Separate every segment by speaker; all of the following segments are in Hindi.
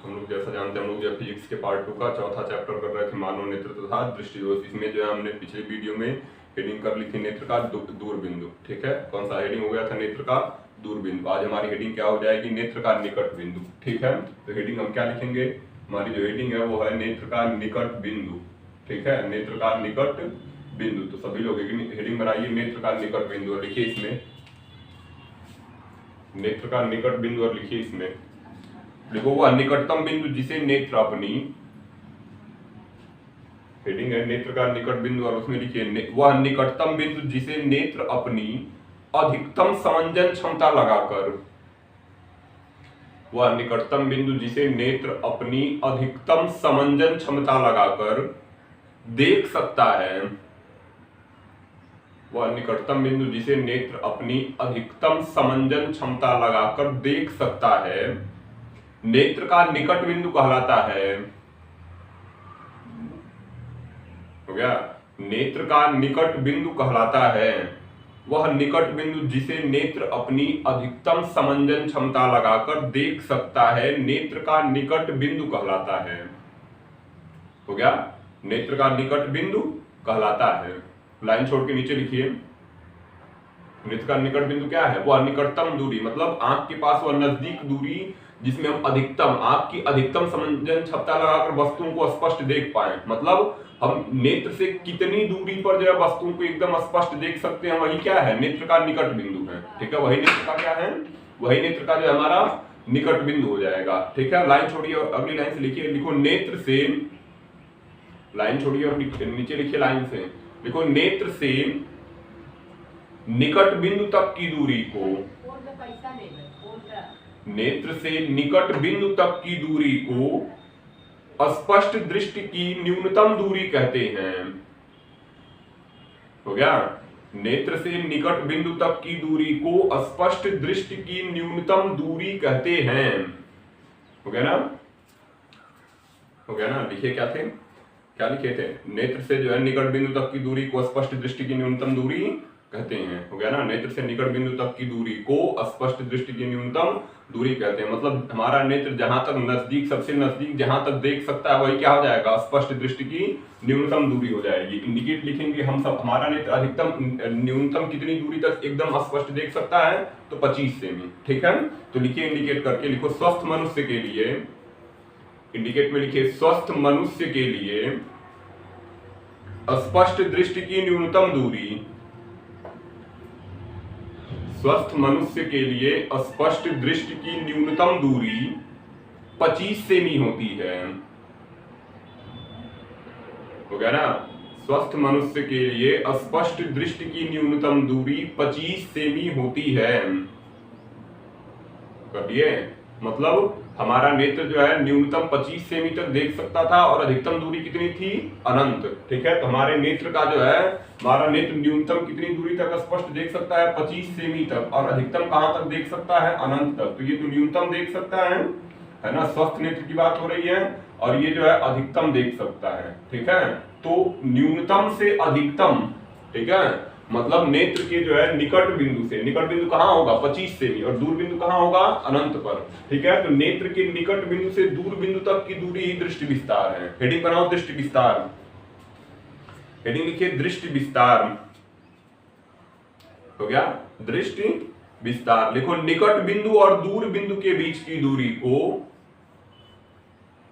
Speaker 1: हम लोग जैसा जानते हैं, हम लोग जो फिजिक्स के पार्ट 2 का चौथा चैप्टर कर रहे थे, मानव नेत्र तथा दृष्टि दोष। इसमें जो है हमने पिछले वीडियो में हेडिंग कर ली थी नेत्र का दूरबिंदु। ठीक है, कौन सा हेडिंग हो गया था? नेत्र का दूरबिंदु। आज हमारी हेडिंग क्या हो जाएगी? नेत्र का निकट बिंदु। ठीक है, तो हेडिंग हम क्या लिखेंगे? हमारी जो हेडिंग है वो है नेत्र का निकट बिंदु। ठीक है, नेत्र का निकट बिंदु। तो सभी लोग हेडिंग बनाइए नेत्र का निकट बिंदु और लिखिए इसमें नेत्र का निकट बिंदु और लिखिए इसमें देखो वह निकटतम बिंदु जिसे नेत्र अपनी, हेडिंग है नेत्र का निकट बिंदु और उसमें लिखिए वह निकटतम बिंदु जिसे नेत्र अपनी अधिकतम समंजन क्षमता लगाकर, वह निकटतम बिंदु जिसे नेत्र अपनी अधिकतम समंजन क्षमता लगाकर देख सकता है, वह निकटतम बिंदु जिसे नेत्र अपनी अधिकतम समंजन क्षमता लगाकर देख सकता है, नेत्र का निकट बिंदु कहलाता है। हो गया? नेत्र का निकट बिंदु कहलाता है वह निकट बिंदु जिसे नेत्र अपनी अधिकतम समंजन क्षमता लगाकर देख सकता है, नेत्र का निकट बिंदु कहलाता है। हो गया? नेत्र का निकट बिंदु कहलाता है। लाइन छोड़ के नीचे लिखिए नेत्र का निकट बिंदु क्या है? वह निकटतम दूरी, मतलब आंख के पास वह नजदीक दूरी जिसमें हम अधिकतम, आंख की अधिकतम समंजन क्षमता लगाकर वस्तुओं को स्पष्ट देख पाए। मतलब हम नेत्र से कितनी दूरी पर जो है वस्तुओं को एकदम स्पष्ट देख सकते हैं, वही क्या है? नेत्र का निकट बिंदु है। ठीक है, वही नेत्र का क्या है? वही नेत्र का जो है हमारा निकट बिंदु हो जाएगा। ठीक है, लाइन छोड़िए और अगली लाइन से लिखिए, लिखो नेत्र से, लाइन छोड़िए और नीचे लिखिए लाइन से, लिखो नेत्र से निकट बिंदु तक की दूरी को, नेत्र से निकट बिंदु तक की दूरी को स्पष्ट दृष्टि की न्यूनतम दूरी कहते हैं। हो गया? नेत्र से निकट बिंदु तक की दूरी को स्पष्ट दृष्टि की न्यूनतम दूरी कहते हैं। हो गया ना? हो गया ना? लिखिए क्या थे, क्या लिखे थे? नेत्र से जो है निकट बिंदु तक की दूरी को स्पष्ट दृष्टि की न्यूनतम दूरी कहते हैं। हो गया ना? नेत्र से निकट बिंदु तक की दूरी को स्पष्ट दृष्टि की न्यूनतम दूरी कहते हैं। मतलब हमारा नेत्र जहां तक नजदीक, सबसे नजदीक जहां तक देख सकता है वही क्या हो जाएगा? स्पष्ट दृष्टि की न्यूनतम दूरी हो जाएगी। इंडिकेट लिखेंगे हम सब, हमारा नेत्र अधिकतम न्यूनतम कितनी दूरी तक एकदम स्पष्ट देख सकता है? तो 25 सेमी। ठीक है, तो लिखिए इंडिकेट करके, लिखो स्वस्थ मनुष्य के लिए, इंडिकेट में लिखिए स्वस्थ मनुष्य के लिए स्पष्ट दृष्टि की न्यूनतम दूरी, स्वस्थ मनुष्य के लिए स्पष्ट दृष्टि की न्यूनतम दूरी 25 सेमी होती है। हो गया ना? स्वस्थ मनुष्य के लिए स्पष्ट दृष्टि की न्यूनतम दूरी 25 सेमी होती है। कर लिए? मतलब हमारा नेत्र जो है न्यूनतम 25 सेमी तक देख सकता था और अधिकतम दूरी कितनी थी? अनंत। ठीक है, तो हमारे नेत्र का जो है, हमारा नेत्र न्यूनतम कितनी दूरी तक स्पष्ट देख सकता है? 25 सेमी तक। और अधिकतम कहां तक देख सकता है? अनंत तक। तो ये तो न्यूनतम देख सकता है ना? स्वस्थ नेत्र की बात हो रही है, और ये जो है अधिकतम देख सकता है। ठीक है, तो न्यूनतम से अधिकतम, ठीक है, मतलब नेत्र के जो है निकट बिंदु से, निकट बिंदु कहां होगा? 25 सेमी, और दूर बिंदु कहां होगा? अनंत पर। ठीक है, तो नेत्र के निकट बिंदु से दूर बिंदु तक की दूरी ही दृष्टि विस्तार है। हेडिंग बनाओ दृष्टि विस्तार, हेडिंग लिखिए दृष्टि विस्तार। हो गया? दृष्टि विस्तार। लिखो निकट बिंदु और दूर बिंदु के बीच की दूरी को,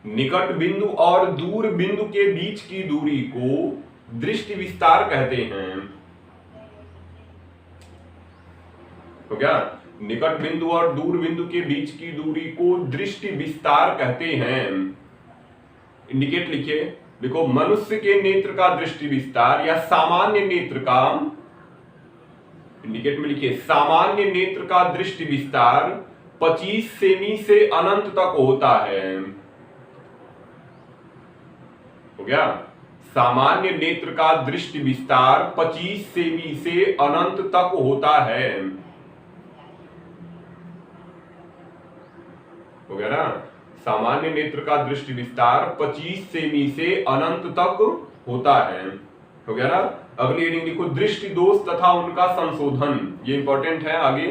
Speaker 1: निकट बिंदु और दूर बिंदु के बीच की दूरी को दृष्टि विस्तार कहते हैं। हो गया? निकट बिंदु और दूर बिंदु के बीच की दूरी को दृष्टि विस्तार कहते हैं। इंडिकेट लिखिए, देखो मनुष्य के नेत्र का दृष्टि विस्तार या सामान्य नेत्र का, इंडिकेट में लिखिए सामान्य नेत्र का दृष्टि विस्तार 25 सेमी से अनंत तक होता है। हो गया? सामान्य नेत्र का दृष्टि विस्तार 25 सेमी से अनंत तक होता है। हो गया ना? सामान्य नेत्र का दृष्टि विस्तार 25 सेमी से अनंत तक होता है। हो गया ना? अगली हेडिंग लिखो दृष्टि दोष तथा उनका संशोधन। ये इंपॉर्टेंट है आगे,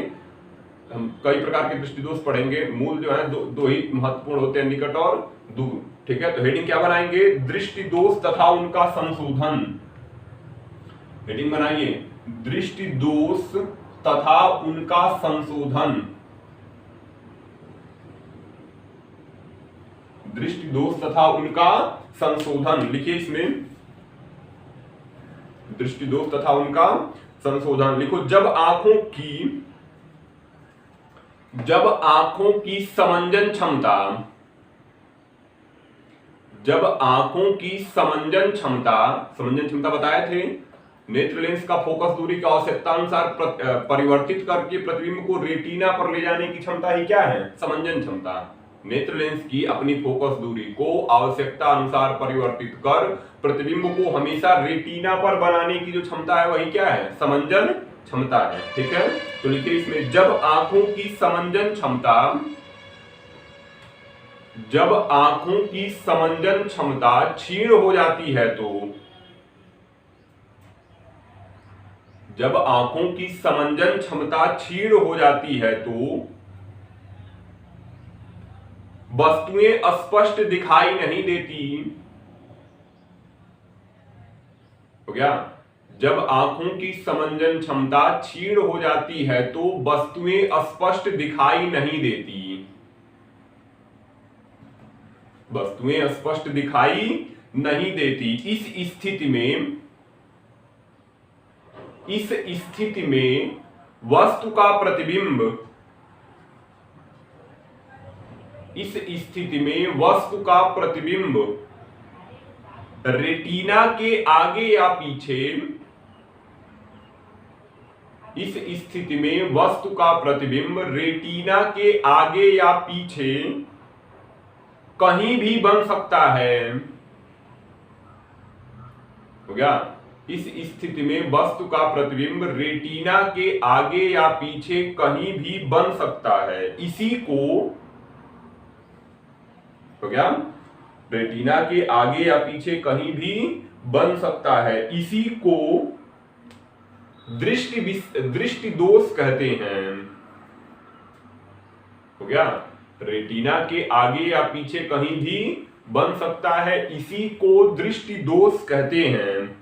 Speaker 1: हम कई प्रकार के दृष्टि दोष पढ़ेंगे, मूल जो है दो ही महत्वपूर्ण होते हैं, निकट और दूर। ठीक है, तो हेडिंग क्या बनाएंगे, दृष्टि दोष तथा उनका संशोधन। हेडिंग बनाइए, दृष्टि दोष तथा उनका संशोधन। दृष्टि दोष तथा उनका संशोधन लिखिए इसमें, दृष्टि दोष तथा उनका संशोधन लिखो। जब आंखों की समंजन क्षमता, जब आंखों की समंजन क्षमता बताए थे, नेत्र लेंस का फोकस दूरी की आवश्यकता अनुसार परिवर्तित करके प्रतिबिंब को रेटिना पर ले जाने की क्षमता ही क्या है, समंजन क्षमता। नेत्र लेंस की अपनी फोकस दूरी को आवश्यकता अनुसार परिवर्तित कर प्रतिबिंब को हमेशा रेटिना पर बनाने की जो क्षमता है वही क्या है, समंजन क्षमता है। ठीक है, तो लिखिए इसमें, जब आंखों की समंजन क्षमता, जब आंखों की समंजन क्षमता क्षीण हो जाती है तो, जब आंखों की समंजन क्षमता क्षीण हो जाती है तो वस्तुएं स्पष्ट दिखाई नहीं देती। हो गया, जब आंखों की समंजन क्षमता क्षीण हो जाती है तो वस्तुएं स्पष्ट दिखाई नहीं देती, वस्तुएं स्पष्ट दिखाई नहीं देती। इस स्थिति में वस्तु का प्रतिबिंब, इस स्थिति में वस्तु का प्रतिबिंब रेटिना के आगे या पीछे, इस स्थिति में वस्तु का प्रतिबिंब रेटिना के आगे या पीछे कहीं भी बन सकता है। हो गया, इस स्थिति में वस्तु का प्रतिबिंब रेटिना के आगे या पीछे कहीं भी बन सकता है। इसी को, हो गया, रेटिना के आगे या पीछे कहीं भी बन सकता है, इसी को दृष्टि दोष कहते हैं। हो गया, रेटिना के आगे या पीछे कहीं भी बन सकता है, इसी को दृष्टि दोष कहते हैं।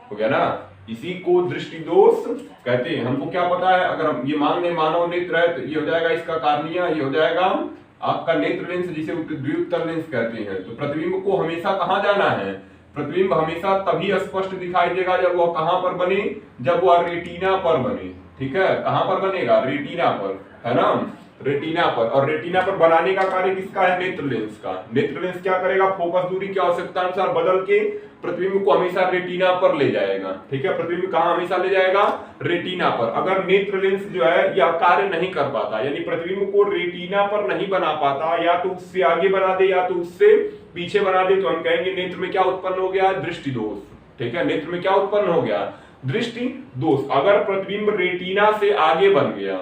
Speaker 1: हो गया ना, इसी को दृष्टि दोष कहते हैं। हमको क्या पता है, अगर हम ये मान लें मानव नेत्र है तो ये हो जाएगा इसका कार्निया, ये हो जाएगा आपका नेत्र लेंस जिसे द्विउत्तर लेंस कहते हैं। तो प्रतिबिंब को हमेशा कहां जाना है, प्रतिबिंब हमेशा तभी स्पष्ट दिखाई देगा जब वह कहां पर बने, जब वह रेटिना पर बने। ठीक है, कहां पर बनेगा, रेटिना पर, है ना, रेटिना पर। और रेटिना पर बनाने का कार्य किसका है, नेत्र लेंस का। नेत्र लेंस क्या करेगा, फोकस दूरी की आवश्यकता अनुसार बदल के प्रतिबिंब को हमेशा रेटिना पर ले जाएगा। ठीक है, प्रतिबिंब कहां हमेशा ले जाएगा, रेटिना पर। अगर नेत्र लेंस जो है यह कार्य नहीं कर पाता, यानी प्रतिबिंब को रेटिना पर नहीं बना पाता, या तो उससे आगे बना दे या तो उससे पीछे बना दे, तो हम कहेंगे नेत्र में क्या उत्पन्न हो गया, दृष्टि दोष। ठीक है, नेत्र में क्या उत्पन्न हो गया, दृष्टि दोष। अगर प्रतिबिंब रेटिना से आगे बन गया,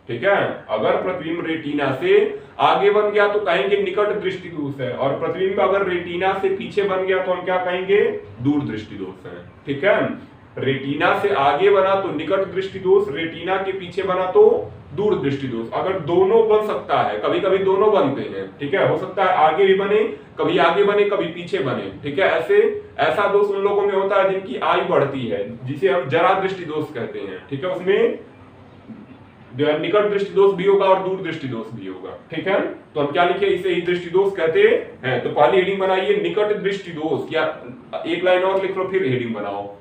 Speaker 1: ठीक है, अगर प्रतिबिंब रेटिना से आगे बन गया तो कहेंगे निकट दृष्टि दोष है, और प्रतिबिंब अगर रेटिना से पीछे बन गया तो हम क्या कहेंगे, दूर दृष्टि दोष है। ठीक है, रेटिना से आगे बना तो निकट दृष्टि दोष, रेटिना के पीछे बना तो दूर दृष्टि दोष। अगर दोनों बन सकता है, कभी कभी दोनों बनते हैं। ठीक है, हो सकता है आगे भी बने, कभी आगे बने कभी पीछे बने। ठीक है, ऐसा दोष उन लोगों में होता है जिनकी आयु बढ़ती है, जिसे हम जरा दृष्टि दोष कहते हैं। ठीक है, उसमें जो है निकट दृष्टि दोष भी होगा और दूर दृष्टि दोष भी होगा। ठीक है, तो हम क्या लिखे, इसे ही दृष्टि दोष कहते हैं। तो पहली हेडिंग बनाइए निकट दृष्टि दोष, या एक लाइन और लिख लो फिर हेडिंग बनाओ,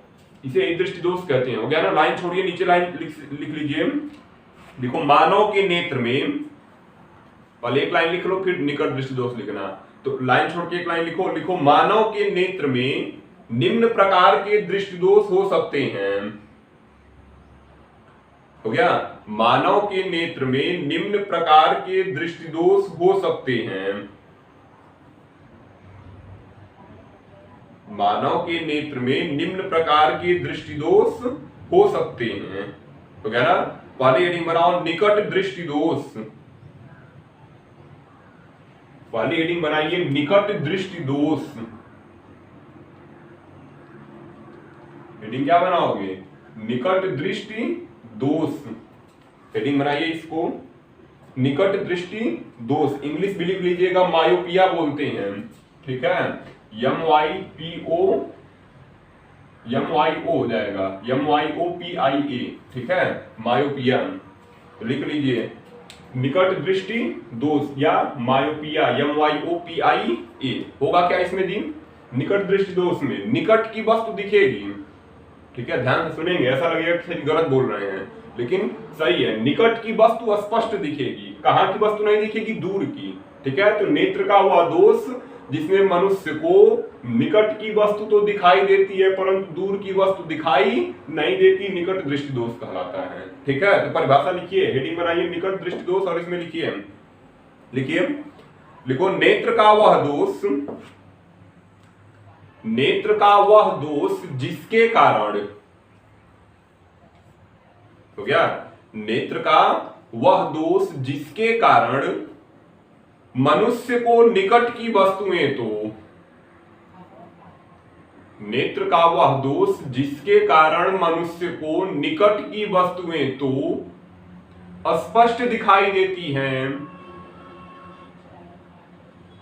Speaker 1: इसे ही दृष्टि दोष कहते हैं। हो गया ना, लाइन छोड़िए, नीचे लाइन लिख लीजिए। देखो, मानव के नेत्र में, पहले एक लाइन लिख लो फिर निकट दृष्टि दोष लिखना। तो लाइन छोड़ के एक लाइन लिखो, मानव के नेत्र में निम्न प्रकार के दृष्टि दोष हो सकते हैं। हो गया, मानव के नेत्र में निम्न प्रकार के दृष्टि दोष हो सकते हैं। मानव के नेत्र में निम्न प्रकार के दृष्टि दोष हो सकते हैं। हो गया ना, पहली हेडिंग बनाओ निकट दृष्टि दोष। पहली हेडिंग बनाइए निकट दृष्टि दोष। हेडिंग क्या बनाओगे, निकट दृष्टि दोष, हेडिंग बनाइए इसको, निकट दृष्टि दोष, इंग्लिश भी लिख लीजिएगा, मायोपिया बोलते हैं, ठीक है, MYO हो जाएगा, MYOPIA, ठीक है, मायोपिया लिख लीजिए, निकट दृष्टि दोष या मायोपिया, MYOPIA होगा क्या इसमें जी, निकट दृष्टि दोष में निकट की वस्तु दिखेगी, ठीक है, ध्यान से सुनेंगे, ऐसा लगेगा कि गलत बोल रहे हैं लेकिन सही है, निकट की वस्तु स्पष्ट दिखेगी, कहां की वस्तु नहीं दिखेगी, दूर की, ठीक है। तो नेत्र का वह दोष जिसमें मनुष्य को निकट की वस्तु तो दिखाई देती है परंतु दूर की वस्तु दिखाई नहीं देती, निकट दृष्टि दोष कहलाता है, ठीक है। तो परिभाषा लिखिए, हेडिंग बनाइए निकट दृष्टि दोष और इसमें लिखिए लिखो, नेत्र का वह दोष, नेत्र का वह दोष जिसके कारण, हो गया, नेत्र का वह दोष जिसके कारण मनुष्य को निकट की वस्तुएं तो, नेत्र का वह दोष जिसके कारण मनुष्य को निकट की वस्तुएं तो स्पष्ट दिखाई देती हैं,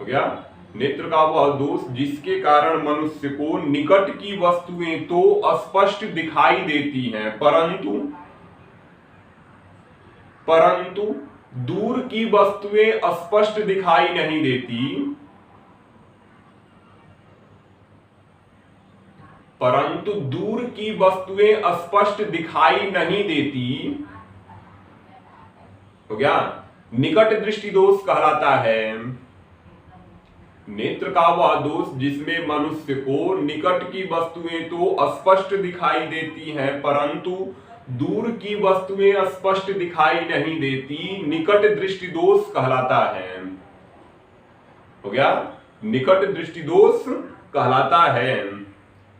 Speaker 1: हो गया, नेत्र का वह दोष जिसके कारण मनुष्य को निकट की वस्तुएं तो स्पष्ट दिखाई देती हैं परंतु दूर की वस्तुएं स्पष्ट दिखाई नहीं देती, परंतु दूर की वस्तुएं स्पष्ट दिखाई नहीं देती, हो गया, निकट दृष्टि दोष कहलाता है। नेत्र का वह दोष जिसमें मनुष्य को निकट की वस्तुएं तो स्पष्ट दिखाई देती हैं परंतु दूर की वस्तुएं स्पष्ट दिखाई नहीं देती, निकट दृष्टि दोष कहलाता है, हो गया, निकट दृष्टि दोष कहलाता है।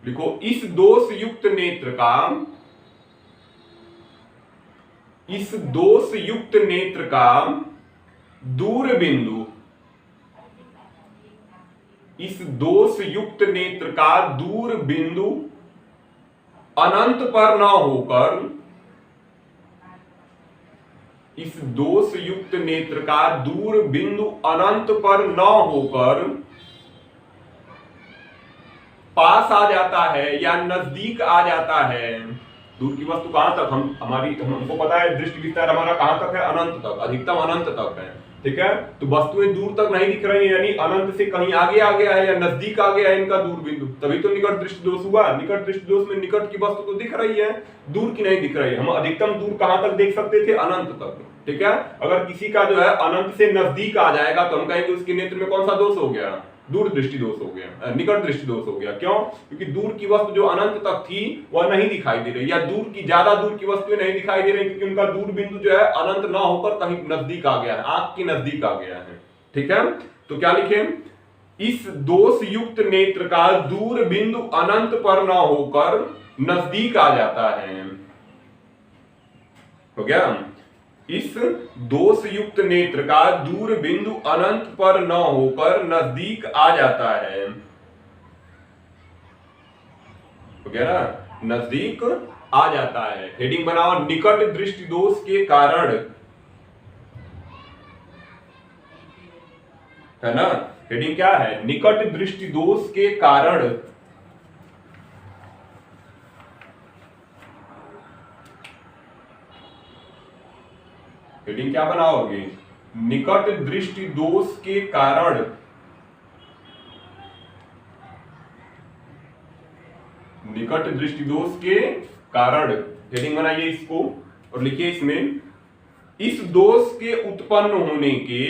Speaker 1: लिखो, इस दोष युक्त नेत्र का, इस दोष युक्त नेत्र का दूर बिंदु, इस दोष युक्त नेत्र का दूर बिंदु अनंत पर न होकर, इस दोष युक्त नेत्र का दूर बिंदु अनंत पर न होकर पास आ जाता है या नजदीक आ जाता है। दूर की वस्तु कहां तक, हमको पता है दृष्टि विस्तार हमारा कहां तक है, अनंत तक, अधिकतम अनंत तक है, ठीक है। तो वस्तुएं दूर तक नहीं दिख रही है यानी अनंत से कहीं आगे आ गया है या नजदीक आ गया है इनका दूर बिंदु, तभी तो निकट दृष्टि दोष हुआ। निकट दृष्टि दोष में निकट की वस्तु तो दिख रही है, दूर की नहीं दिख रही है। हम अधिकतम दूर कहां तक देख सकते थे, अनंत तक, ठीक है। अगर किसी का जो है अनंत से नजदीक आ जाएगा तो हम कहेंगे उसके नेत्र में कौन सा दोष हो गया, दूर दृष्टि दोष हो गया, निकट दृष्टि दोष हो गया। क्यों? क्योंकि दूर की वस्तु जो अनंत तक थी वह नहीं दिखाई दे रही, या दूर की ज्यादा दूर की वस्तुएं नहीं दिखाई दे रही क्योंकि उनका दूर बिंदु जो है अनंत ना होकर कहीं नजदीक आ गया है, आंख के नजदीक आ गया है, ठीक है। तो क्या लिखे, इस दोष युक्त नेत्र का दूर बिंदु अनंत पर ना होकर नजदीक आ जाता है, हो गया। इस दोष युक्त नेत्र का दूर बिंदु अनंत पर न होकर नजदीक आ जाता है, हो गया ना, नजदीक आ जाता है। हेडिंग बनाओ, निकट दृष्टि दोष के कारण, है ना। हेडिंग क्या है, निकट दृष्टि दोष के कारण, हेडिंग क्या बनाओगे, निकट दृष्टि दोष के कारण, निकट दृष्टि दोष के कारण। हेडिंग बनाइए इसको और लिखिए इसमें, इस दोष के उत्पन्न होने के,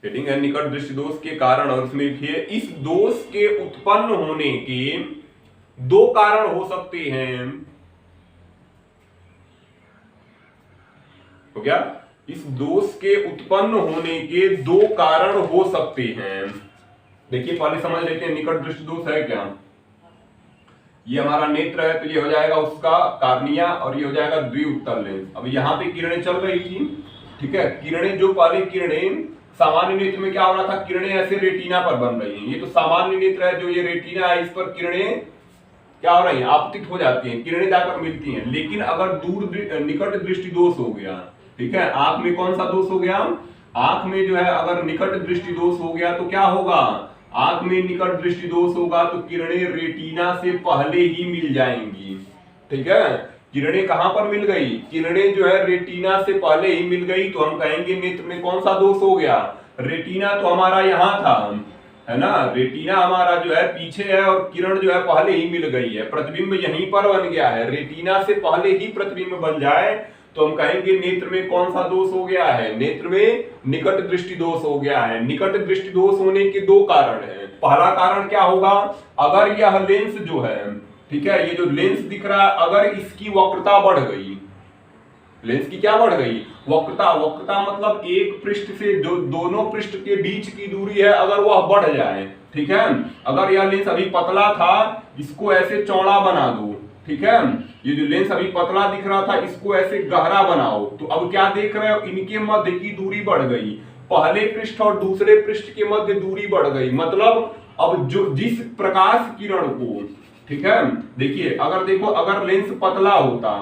Speaker 1: हेडिंग है निकट दृष्टि दोष के कारण और उसमें लिखिए इस दोष के उत्पन्न होने के दो कारण हो सकते हैं, हो गया। इस दोष के उत्पन्न होने के दो कारण हो सकते हैं। देखिए पहले समझ लेते हैं निकट दृष्टि दोष है क्या। ये हमारा नेत्र है तो ये हो जाएगा उसका कार्निया और ये हो जाएगा द्विउत्तल लेंस। अब यहाँ पे किरणें चल रही थी, ठीक है। किरणें जो पहले किरणें सामान्य नेत्र में क्या हो रहा था, किरणें ऐसे रेटिना पर बन रही हैं। ये तो सामान्य नेत्र है, जो ये रेटिना है इस पर किरणें क्या हो रही है, आपतित हो जाती हैं, किरणें जाकर मिलती हैं। लेकिन अगर निकट दृष्टि दोष हो गया, ठीक है, आंख में कौन सा दोष हो गया, आंख में जो है अगर निकट दृष्टि दोष हो गया तो क्या होगा, आंख में निकट दृष्टि दोष होगा तो किरणें रेटिना से पहले ही मिल जाएंगी। ठीक है, किरणें कहां पर मिल गई, किरणें जो है रेटिना से पहले ही मिल गई तो हम कहेंगे नेत्र में कौन सा दोष हो गया, रेटिना तो हमारा यहां था, है ना, रेटिना हमारा जो है पीछे है और किरण जो है पहले ही मिल गई है, प्रतिबिंब यहीं पर बन गया है, रेटिना से पहले ही प्रतिबिंब बन जाए तो हम कहेंगे नेत्र में कौन सा दोष हो गया है, नेत्र में निकट दृष्टि दोष हो गया है। निकट दृष्टि दोष होने के दो कारण हैं। पहला कारण क्या होगा, अगर यह लेंस जो है, ठीक है, ये जो लेंस दिख रहा है अगर इसकी वक्रता बढ़ गई, लेंस की क्या बढ़ गई, वक्रता, वक्रता मतलब एक पृष्ठ से जो दोनों पृष्ठ के बीच की दूरी है अगर वह बढ़ जाए, ठीक है, अगर यह लेंस अभी पतला था इसको ऐसे चौड़ा बना दो, ठीक है, ये जो लेंस अभी पतला दिख रहा था इसको ऐसे गहरा बनाओ तो अब क्या देख रहे हो, इनके मध्य की दूरी बढ़ गई, पहले पृष्ठ और दूसरे पृष्ठ के मध्य दूरी बढ़ गई, मतलब अब जो जिस प्रकाश किरण को, ठीक है, देखिए अगर देखो अगर लेंस पतला होता,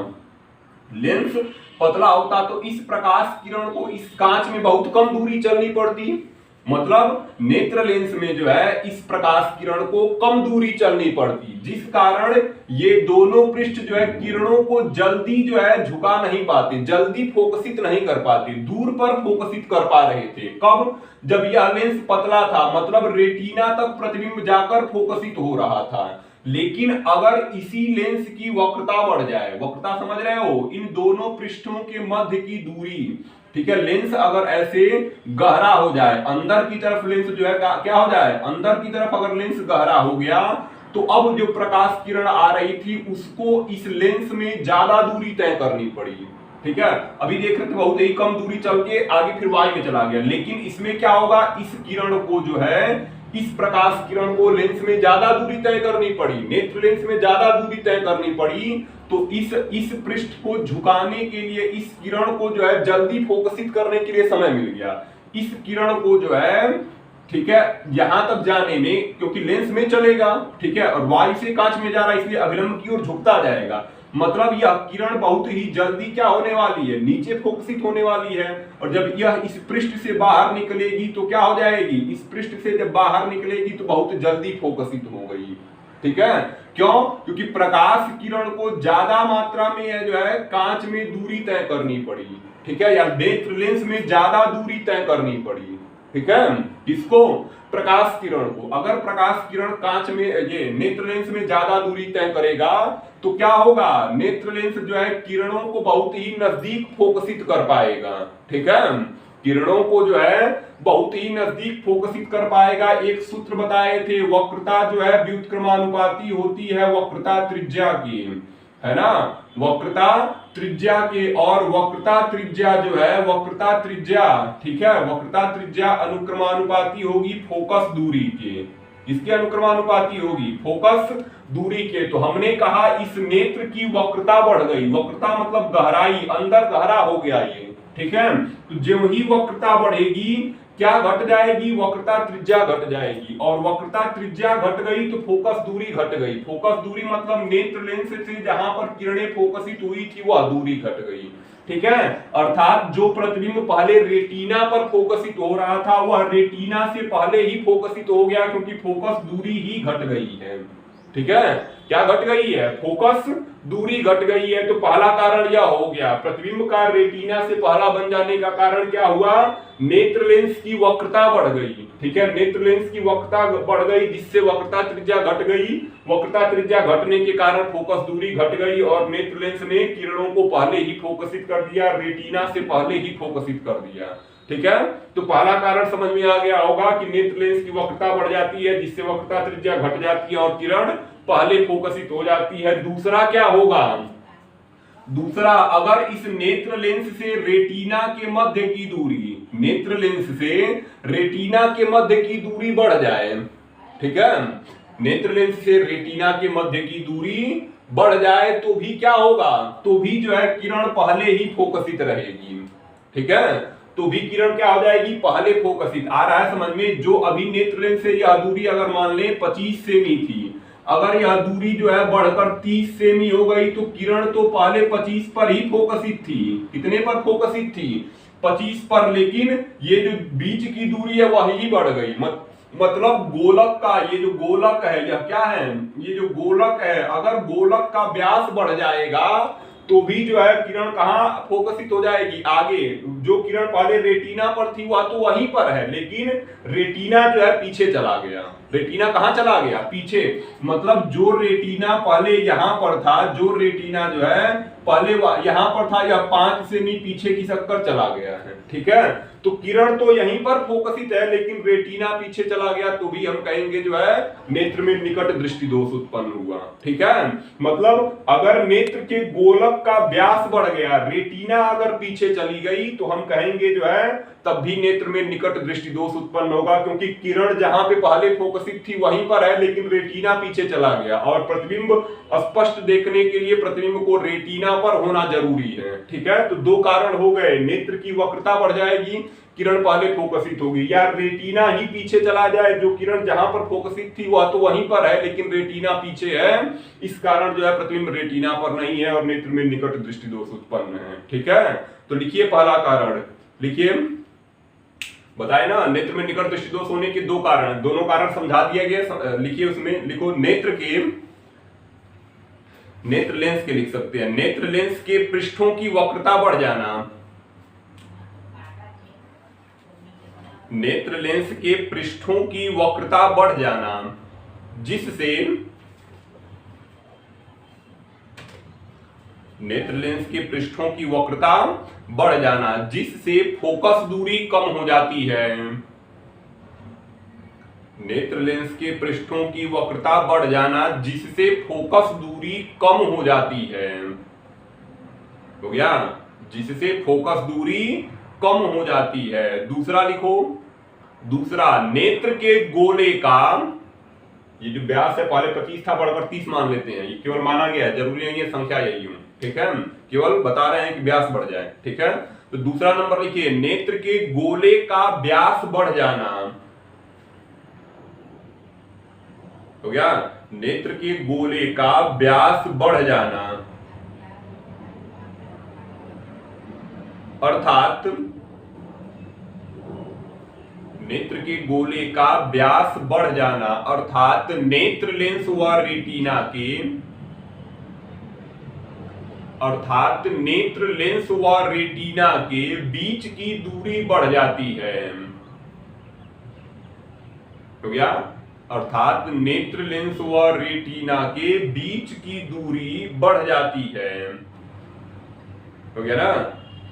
Speaker 1: लेंस पतला होता तो इस प्रकाश किरण को इस कांच में बहुत कम दूरी चलनी पड़ती, मतलब नेत्र लेंस में जो है इस प्रकाश किरण को कम दूरी चलनी पड़ती, जिस कारण ये दोनों पृष्ठ जो है किरणों को जल्दी जो है झुका नहीं पाते, जल्दी फोकसित नहीं कर पाते, दूर पर फोकसित कर पा रहे थे। कब, जब यह लेंस पतला था, मतलब रेटिना तक प्रतिबिंब जाकर फोकसित हो रहा था। लेकिन अगर इसी लेंस की वक्रता बढ़ जाए, वक्रता समझ रहे हो, इन दोनों पृष्ठों के मध्य की दूरी, ठीक है, लेंस अगर ऐसे गहरा हो जाए, अंदर की तरफ लेंस जो है क्या हो जाए, अंदर की तरफ अगर लेंस गहरा हो गया तो अब जो प्रकाश किरण आ रही थी उसको इस लेंस में ज्यादा दूरी तय करनी पड़ी, ठीक है, अभी देख रहे थे बहुत ही कम दूरी चल के आगे फिर वाई में चला गया, लेकिन इसमें क्या होगा, इस किरण को जो है, इस प्रकाश किरण को लेंस में ज्यादा दूरी तय करनी पड़ी, नेत्र लेंस में ज्यादा दूरी तय करनी पड़ी, तो इस पृष्ठ को झुकाने के लिए इस किरण को जो है जल्दी फोकसित करने के लिए समय मिल गया, इस किरण को जो है, ठीक है, यहां तक जाने में, क्योंकि लेंस में चलेगा, ठीक है, और वाई से कांच में जा रहा है इसलिए अभिलंब की ओर झुकता जाएगा, मतलब यह किरण बहुत ही जल्दी क्या होने वाली है, नीचे फोकसित होने वाली है, और जब यह इस पृष्ठ से बाहर निकलेगी तो क्या हो जाएगी, इस पृष्ठ से जब बाहर निकलेगी तो बहुत जल्दी फोकसित हो गई, ठीक है, क्यों, क्योंकि प्रकाश किरण को ज्यादा मात्रा में जो है कांच में दूरी तय करनी पड़ी, ठीक है, या नेत्र लेंस में ज्यादा दूरी तय करनी पड़ी, ठीक है, किसको, प्रकाश किरण को। अगर प्रकाश किरण कांच में ये नेत्र लेंस में ज्यादा दूरी तय करेगा तो क्या होगा, नेत्र लेंस जो है किरणों को बहुत ही नजदीक फोकसित कर पाएगा, ठीक है, किरणों को जो है बहुत ही नजदीक फोकसित कर पाएगा। एक सूत्र बताए थे, वक्रता जो है व्युत्क्रमानुपाती होती है वक्रता त्रिज्या की, है ना, वक्रता त्रिज्या के, और वक्रता त्रिज्या जो है, वक्रता त्रिज्या, ठीक है, वक्रता त्रिज्या अनुक्रमानुपाती होगी फोकस दूरी के, इसके अनुक्रमानुपाती होगी फोकस दूरी के। तो हमने कहा इस नेत्र की वक्रता बढ़ गई, वक्रता मतलब गहराई, अंदर गहरा हो गया ये, ठीक है, तो जो ही वक्रता बढ़ेगी क्या घट जाएगी, वक्रता त्रिज्या घट जाएगी, और वक्रता त्रिज्या घट गई तो फोकस दूरी घट गई, फोकस दूरी मतलब नेत्र लेंस से जहां पर किरणें फोकसित हुई थी वह दूरी घट गई, ठीक है, अर्थात जो प्रतिबिंब पहले रेटिना पर फोकसित हो रहा था वह रेटिना से पहले ही फोकसित हो गया, क्योंकि फोकस दूरी ही घट गई है, ठीक है, क्या घट गई है, फोकस दूरी घट गई है। तो पहला कारण यह हो गया, प्रतिबिंब का रेटिना से पहला बन जाने का कारण क्या हुआ, नेत्र लेंस की वक्रता बढ़ गई, ठीक है, नेत्र लेंस की वक्रता बढ़ गई जिससे वक्रता त्रिज्या घट गई, वक्रता त्रिज्या घटने के कारण फोकस दूरी घट गई और नेत्र लेंस ने किरणों को पहले ही फोकसित कर दिया, रेटिना से पहले ही फोकसित कर दिया, ठीक है, तो पहला कारण समझ में आ गया होगा कि नेत्र लेंस की वक्रता बढ़ जाती है जिससे वक्रता त्रिज्या घट जाती है और किरण पहले फोकसित हो जाती है। दूसरा क्या होगा, दूसरा, अगर इस नेत्र लेंस से रेटिना के मध्य की दूरी, नेत्र लेंस से रेटिना के मध्य की दूरी बढ़ जाए, ठीक है, नेत्र लेंस से रेटिना के मध्य की दूरी बढ़ जाए तो भी क्या होगा, तो भी जो है किरण पहले ही फोकसित रहेगी, ठीक है, तो भी किरण क्या हो जाएगी, पहले फोकसित। आ रहा है समझ में, जो अभी नेत्र लेंस से यह दूरी अगर मान ले 25 सेमी थी, अगर यह दूरी जो है बढ़कर 30 सेमी हो गई तो किरण तो पहले 25 पर ही फोकसित थी। कितने पर फोकसित थी? 25 पर, लेकिन ये जो बीच की दूरी है वही बढ़ गई। मतलब गोलक का ये जो गोलक है, यह क्या है? ये जो गोलक है, अगर गोलक का व्यास बढ़ जाएगा तो भी जो है किरण कहाँ फोकसित हो जाएगी? आगे। जो किरण पहले रेटिना पर थी वह तो वहीं पर है, लेकिन रेटिना जो है पीछे चला गया। रेटिना कहाँ चला गया? पीछे। मतलब जो रेटिना पहले यहां पर था, जो रेटिना जो है पहले यहां पर था, यह 5 सेमी पीछे खिसक कर चला गया है। ठीक है, तो किरण तो यहीं पर फोकसित है, लेकिन रेटिना पीछे चला गया, तो भी हम कहेंगे जो है नेत्र में निकट दृष्टि दोष उत्पन्न हुआ। ठीक है, मतलब अगर नेत्र के गोलक का व्यास बढ़ गया, रेटिना अगर पीछे चली गई, तो हम कहेंगे जो है तब भी नेत्र में निकट दृष्टि दोष उत्पन्न होगा, क्योंकि किरण जहां पे पहले फोकसित थी वहीं पर है, लेकिन रेटिना पीछे चला गया। और प्रतिबिंब स्पष्ट देखने के लिए प्रतिबिंब को रेटिना पर होना जरूरी है। ठीक है, तो दो कारण हो गए, नेत्र की वक्रता बढ़ जाएगी, किरण पहले फोकसित होगी, या रेटिना ही पीछे चला जाए, जो किरण जहां पर फोकसित थी वह तो वहीं पर है, लेकिन रेटिना पीछे है, इस कारण जो है प्रतिबिंब रेटिना पर नहीं है और नेत्र में निकट दृष्टि दोष उत्पन्न है। ठीक है, तो लिखिए पहला कारण, लिखिए, बताए ना नेत्र में निकट दृष्टि दोष होने के दो कारण, दोनों कारण समझा दिया गया। लिखिए उसमें, लिखो नेत्र लेंस के लिख सकते हैं, नेत्र लेंस के पृष्ठों की वक्रता बढ़ जाना, नेत्र लेंस के पृष्ठों की वक्रता बढ़ जाना, जिससे नेत्र लेंस के पृष्ठों की वक्रता बढ़ जाना, जिससे फोकस दूरी कम हो जाती है। नेत्र लेंस के पृष्ठों की वक्रता बढ़ जाना, जिससे फोकस दूरी कम हो जाती है। हो गया? जिससे फोकस दूरी कम हो जाती है। दूसरा लिखो, दूसरा, नेत्र के गोले का, ये जो व्यास है पहले 25 था, बढ़कर 30 मान लेते हैं, ये केवल माना गया है, जरूरी नहीं है संख्या यही हो। ठीक है, केवल बता रहे हैं कि व्यास बढ़ जाए। ठीक है, तो दूसरा नंबर लिखिए, नेत्र के गोले का व्यास बढ़ जाना। हो गया? नेत्र के गोले का व्यास बढ़ जाना, अर्थात नेत्र के गोले का व्यास बढ़ जाना, अर्थात नेत्र लेंस व रेटिना के, अर्थात नेत्र लेंस व रेटिना के बीच की दूरी बढ़ जाती है। हो गया? अर्थात नेत्र लेंस व रेटिना के बीच की दूरी बढ़ जाती है। हो गया ना?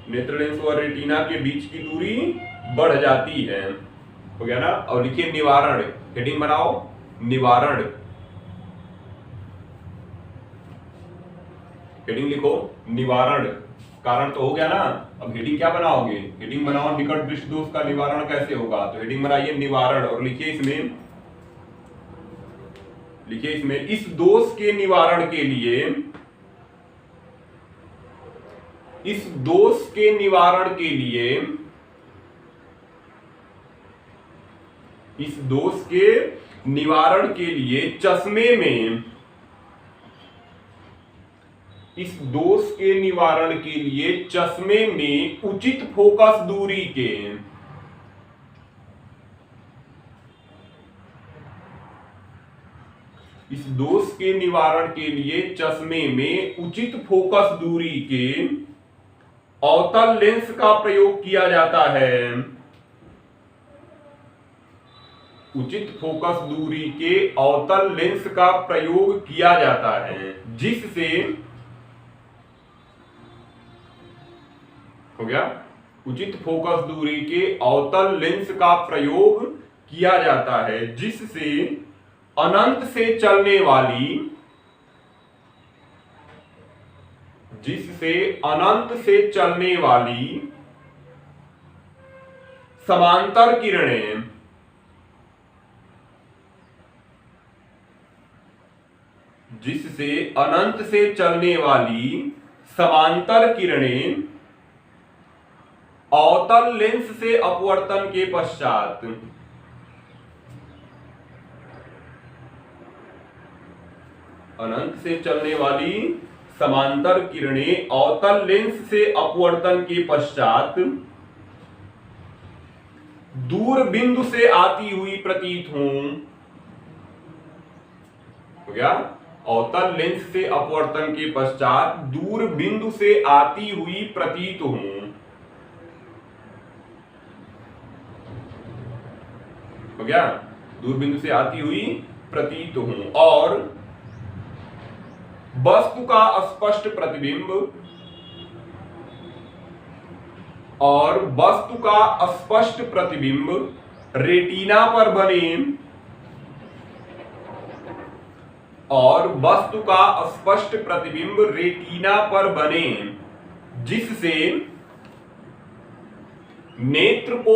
Speaker 1: नेत्र लेंस व रेटिना के बीच की दूरी बढ़ जाती है। हो गया ना? और लिखिए निवारण, हेडिंग बनाओ, निवारण, हेडिंग लिखो निवारण। कारण तो हो गया ना, अब हेडिंग क्या बनाओगे? हेडिंग बनाओ निकट दृष्टि दोष का निवारण कैसे होगा, तो हेडिंग बनाइए निवारण, और लिखिए इसमें, लिखिए इसमें, इस दोष के निवारण के लिए, इस दोष के निवारण के लिए, इस दोष के निवारण के लिए चश्मे में, इस दोष के निवारण के लिए चश्मे में उचित फोकस दूरी के, इस दोष के निवारण के लिए चश्मे में उचित फोकस दूरी के अवतल लेंस का प्रयोग किया जाता है। उचित फोकस दूरी के अवतल लेंस का प्रयोग किया जाता है, जिससे, हो गया? उचित फोकस दूरी के अवतल लेंस का प्रयोग किया जाता है, जिससे अनंत से चलने वाली, जिससे अनंत से चलने वाली समांतर किरणें, जिससे अनंत से चलने वाली समांतर किरणें अवतल लेंस से अपवर्तन के पश्चात, अनंत से चलने वाली समांतर किरणें अवतल लेंस से अपवर्तन के पश्चात दूर बिंदु से आती हुई प्रतीत हों। हो गया? अवतल लेंस से अपवर्तन के पश्चात दूर बिंदु से आती हुई प्रतीत हों। हो गया? दूर बिंदु से आती हुई प्रतीत हों और वस्तु का स्पष्ट प्रतिबिंब रेटिना पर बने जिससे नेत्र को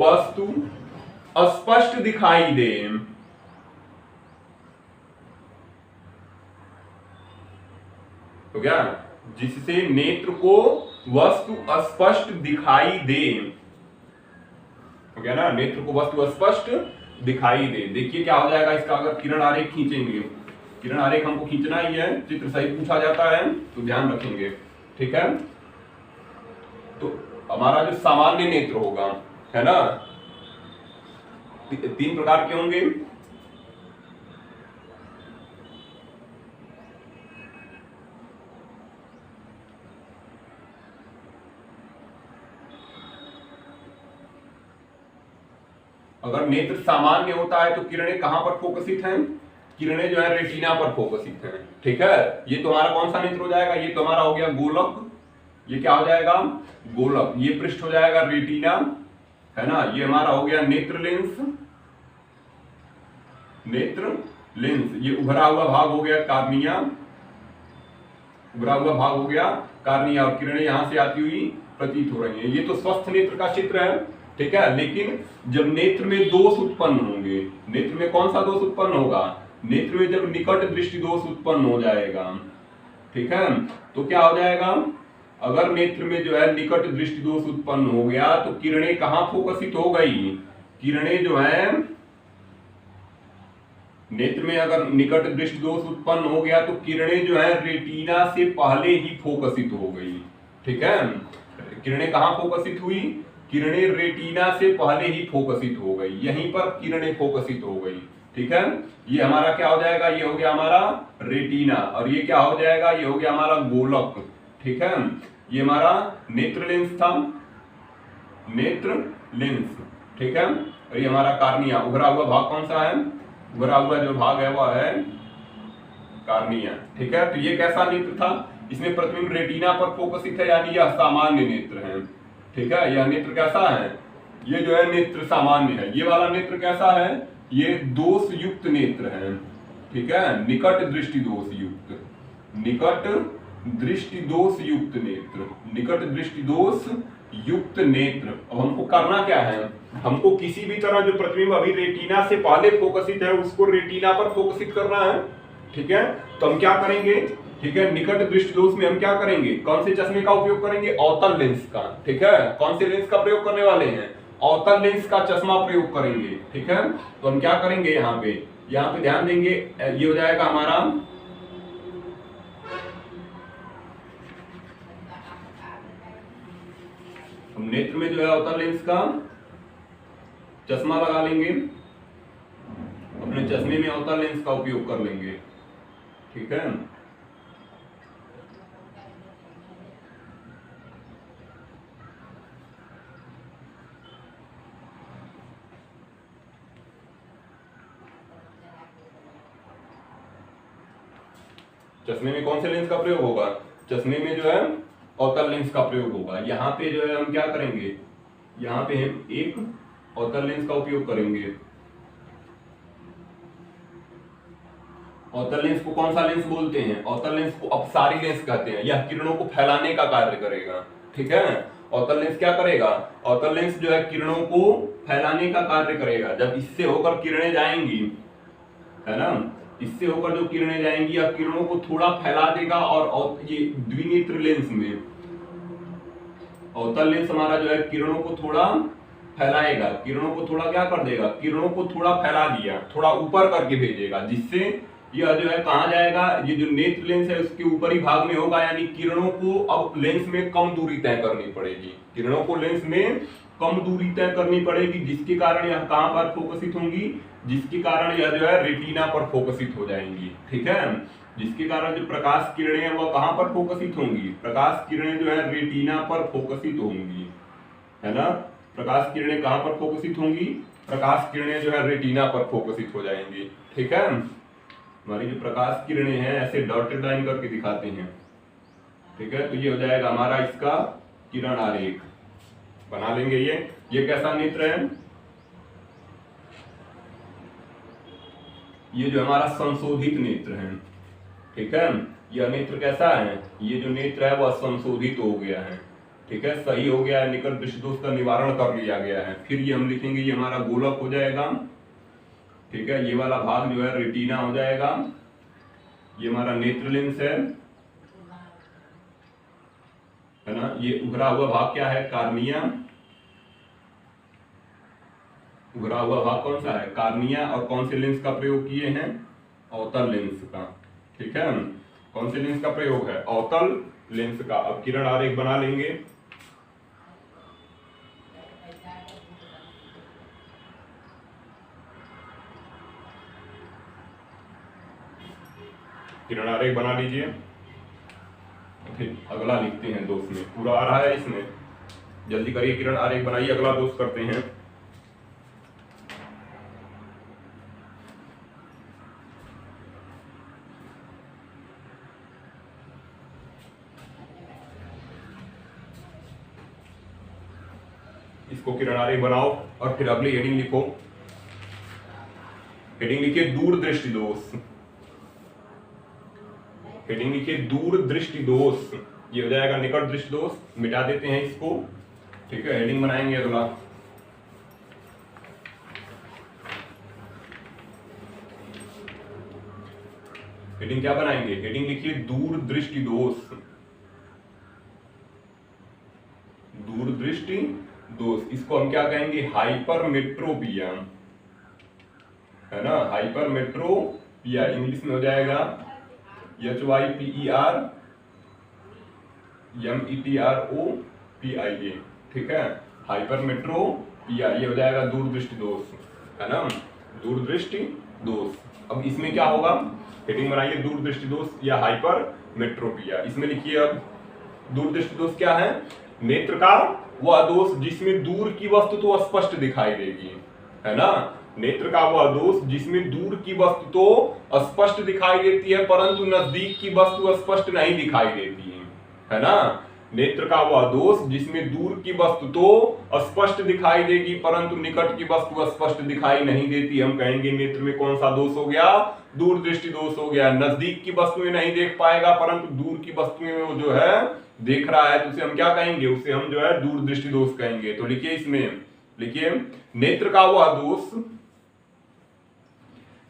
Speaker 1: वस्तु स्पष्ट दिखाई दे। हो गया? जिससे नेत्र को वस्तु स्पष्ट दिखाई दे। हो गया ना? नेत्र को वस्तु स्पष्ट दिखाई दे। देखिए क्या हो जाएगा इसका, अगर किरण आरेख खींचेंगे, किरण आरेख हमको खींचना ही है, चित्र सही पूछा जाता है तो ध्यान रखेंगे। ठीक है? तो हमारा जो सामान्य नेत्र होगा, है ना, 3 प्रकार के होंगे। अगर नेत्र सामान्य होता है तो किरणें कहां पर फोकसित हैं? किरणें जो है रेटिना पर फोकसित हैं। ठीक है? ये तो हमारा कौन सा नेत्र हो जाएगा? ये तो हमारा हो गया गोलक। ये क्या हो जाएगा? गोलक। ये पृष्ठ हो जाएगा रेटिना, है ना। ये हमारा हो गया नेत्र लेंस। ये उभरा हुआ भाग हो गया कार्निया। और किरणें यहां से आती हुई प्रतीत हो रही हैं। ये तो स्वस्थ नेत्र का चित्र है। ठीक है? लेकिन जब नेत्र में दोष उत्पन्न होंगे, नेत्र में कौन सा दोष उत्पन्न होगा? नेत्र में जब निकट दृष्टि दोष उत्पन्न हो जाएगा, ठीक है, तो क्या हो जाएगा? अगर नेत्र में जो है निकट दृष्टि दोष उत्पन्न हो गया तो किरणें कहां फोकसित हो गई? किरणें जो है नेत्र में अगर निकट दृष्टि दोष उत्पन्न हो गया तो किरणें जो है रेटिना से पहले ही फोकसित हो गई। ठीक है? किरणें कहां फोकसित हुई? किरणें रेटिना से पहले ही फोकसित हो गई। यहीं पर किरणें फोकसित हो गई। ठीक है? ये हमारा क्या हो जाएगा? ये हो गया हमारा रेटिना। और ये क्या हो जाएगा? ये हो गया हमारा गोलक। ठीक है? ये हमारा नेत्र लेंस था, नेत्र लेंस। ठीक है? और ये हमारा कार्निया। उभरा हुआ भाग कौन सा है? उभरा हुआ जो भाग है वह है कार्निया। ठीक है? तो ये कैसा नेत्र था? इसमें प्रतिबिंब रेटिना पर फोकसित है, यानी यह सामान्य नेत्र है। ठीक है? यह नेत्र कैसा है? ये जो है नेत्र सामान्य है। ये वाला नेत्र कैसा है? ये दोष युक्त नेत्र है। ठीक है? निकट दृष्टि दोष युक्त, निकट दृष्टि दोष युक्त नेत्र, निकट दृष्टि दोष युक्त नेत्र। अब हमको करना क्या है? हमको किसी भी तरह जो प्रतिबिंब अभी रेटिना से पहले फोकसित है उसको रेटिना पर फोकसित करना है। ठीक है? तो हम क्या करेंगे? ठीक है, निकट दृष्टि दोष में हम क्या करेंगे? कौन से चश्मे का उपयोग करेंगे? अवतल लेंस का। ठीक है? कौन से लेंस का प्रयोग करने वाले हैं? अवतल लेंस का चश्मा प्रयोग करेंगे। ठीक है? तो हम क्या करेंगे? यहाँ पे ध्यान देंगे। ये हो जाएगा हमारा हम नेत्र में जो है अवतल लेंस का चश्मा लगा लेंगे, अपने चश्मे में अवतल लेंस का उपयोग कर लेंगे। ठीक है? चश्मे में कौन से लेंस का प्रयोग होगा? चश्मे में जो है अवतल लेंस का प्रयोग होगा। यहाँ पे जो है हम क्या करेंगे? यहाँ पे हम एक अवतल लेंस का उपयोग करेंगे। अवतल लेंस को कौन सा लेंस बोलते हैं? अवतल लेंस को अपसारी लेंस कहते हैं। यह किरणों को फैलाने का कार्य करेगा। ठीक है? अवतल लेंस क्या करेगा? अवतल लेंस जो है किरणों को फैलाने का कार्य करेगा। जब इससे होकर किरणें जाएंगी, है ना, इससे होकर जो किरणें जाएंगी या किरणों को थोड़ा फैला देगा। और ये द्विनेत्र लेंस में अवतल लेंस हमारा जो है किरणों को थोड़ा फैलाएगा, किरणों को थोड़ा क्या कर देगा, किरणों को थोड़ा फैला दिया, थोड़ा ऊपर करके भेजेगा, जिससे यह जो है कहाँ जाएगा, ये जो नेत्र लेंस है उसके ऊपरी भाग में होगा, यानी किरणों को अब लेंस में कम दूरी तय करनी पड़ेगी, किरणों को लेंस में कम दूरी तय करनी पड़ेगी, जिसके कारण यह कहाँ पर फोकसित होंगी, जिसके कारण यह जो है रेटिना पर फोकसित हो जाएंगी। ठीक है, जिसके कारण जो प्रकाश किरणें हैं वह कहाँ पर फोकसित होंगी, प्रकाश किरणें जो है रेटिना पर फोकसित होंगी, है ना। प्रकाश किरणें कहाँ पर फोकसित होंगी, प्रकाश किरणें जो है रेटिना पर फोकसित हो जाएंगी। ठीक है, हमारी जो प्रकाश किरणें हैं ऐसे डॉटेड लाइन करके दिखाते हैं। ठीक है, तो ये हो जाएगा हमारा इसका किरण आरेख बना लेंगे। ये कैसा नेत्र है, ये जो हमारा संशोधित नेत्र है। ठीक है, यह नेत्र कैसा है, ये जो नेत्र है वह संशोधित हो गया है। ठीक है, सही हो गया है, निकट दृष्टि दोष का निवारण कर लिया गया है। फिर ये हम लिखेंगे ये हमारा गोलक हो जाएगा। ठीक है, ये वाला भाग जो है रेटिना हो जाएगा, ये हमारा नेत्र लेंस है ना। ये उभरा हुआ भाग क्या है, कार्निया, उभरा हुआ भाग कौन सा है, कार्निया। और कौन से लेंस का प्रयोग किए हैं, अवतल लेंस का। ठीक है, कौन से लेंस का प्रयोग है, अवतल लेंस का। अब किरण आरेख बना लेंगे। किरण आरेख बना लीजिए, फिर अगला लिखते हैं दोष में, पूरा आ रहा है इसमें, जल्दी करिए, किरण आरेख बनाइए, अगला दोष करते हैं। इसको किरण आरेख बनाओ और फिर अगली हेडिंग लिखो। हेडिंग लिखिए दूरदृष्टि दोष, हेडिंग लिखिए दूरदृष्टि दोष। ये हो जाएगा निकट दृष्टि दोष, मिटा देते हैं इसको। ठीक है, हेडिंग बनाएंगे अगला, हेडिंग क्या बनाएंगे, हेडिंग लिखिए दूरदृष्टि दोष, दूरदृष्टि दोष। इसको हम क्या कहेंगे, हाइपरमेट्रोपिया, है ना, हाइपरमेट्रोपिया। इंग्लिश में हो जाएगा HYPERMETROPIA। ठीक है, हाइपरमेट्रोपिया, ये हो जाएगा दूरदृष्टि दोष, है ना, दूरदृष्टि दोष। अब इसमें क्या होगा, हेडिंग बनाइए दूरदृष्टि दोष या हाइपरमेट्रोपिया। इसमें लिखिए अब दूरदृष्टि दोष क्या है, नेत्र का वह दोष जिसमें दूर की वस्तु तो स्पष्ट दिखाई देगी, है ना। नेत्र का वह दोष जिसमें दूर की वस्तु तो स्पष्ट दिखाई देती है परंतु नजदीक की वस्तु स्पष्ट नहीं दिखाई देती है ना। नेत्र का वह दोष जिसमें दूर की वस्तु तो स्पष्ट दिखाई देगी परंतु निकट की वस्तु स्पष्ट दिखाई नहीं देती, हम कहेंगे नेत्र में कौन सा दोष हो गया, दूरदृष्टि दोष हो गया। नजदीक की वस्तुएं नहीं देख पाएगा परंतु दूर की वस्तुएं वो जो है देख रहा है, तो उसे हम क्या कहेंगे, उसे हम जो है दूरदृष्टि दोष कहेंगे। तो लिखिए इसमें, लिखिए नेत्र का वह दोष,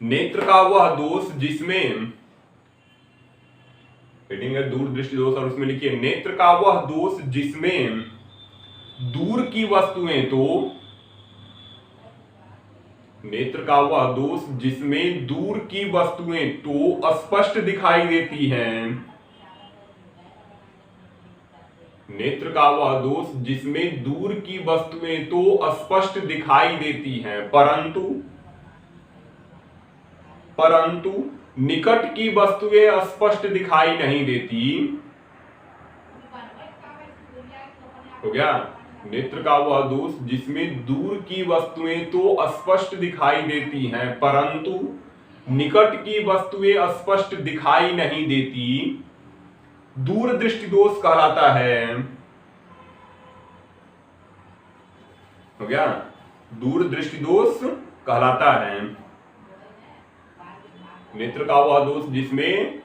Speaker 1: नेत्र का वह दोष जिसमें, हेडिंग है दूरदृष्टि दोष और उसमें लिखिए नेत्र का वह दोष जिसमें दूर की वस्तुएं तो, नेत्र का वह दोष जिसमें दूर की वस्तुएं तो स्पष्ट दिखाई देती हैं, नेत्र का वह दोष जिसमें दूर की वस्तुएं तो स्पष्ट दिखाई देती हैं परंतु निकट की वस्तुएं स्पष्ट दिखाई नहीं देती। हो गया, नेत्र का वह दोष जिसमें दूर की वस्तुएं तो स्पष्ट दिखाई देती हैं परंतु निकट की वस्तुएं स्पष्ट दिखाई नहीं देती, दूरदृष्टि दोष कहलाता है। हो गया, दूरदृष्टि दोष कहलाता है। नेत्र का वह दोष जिसमें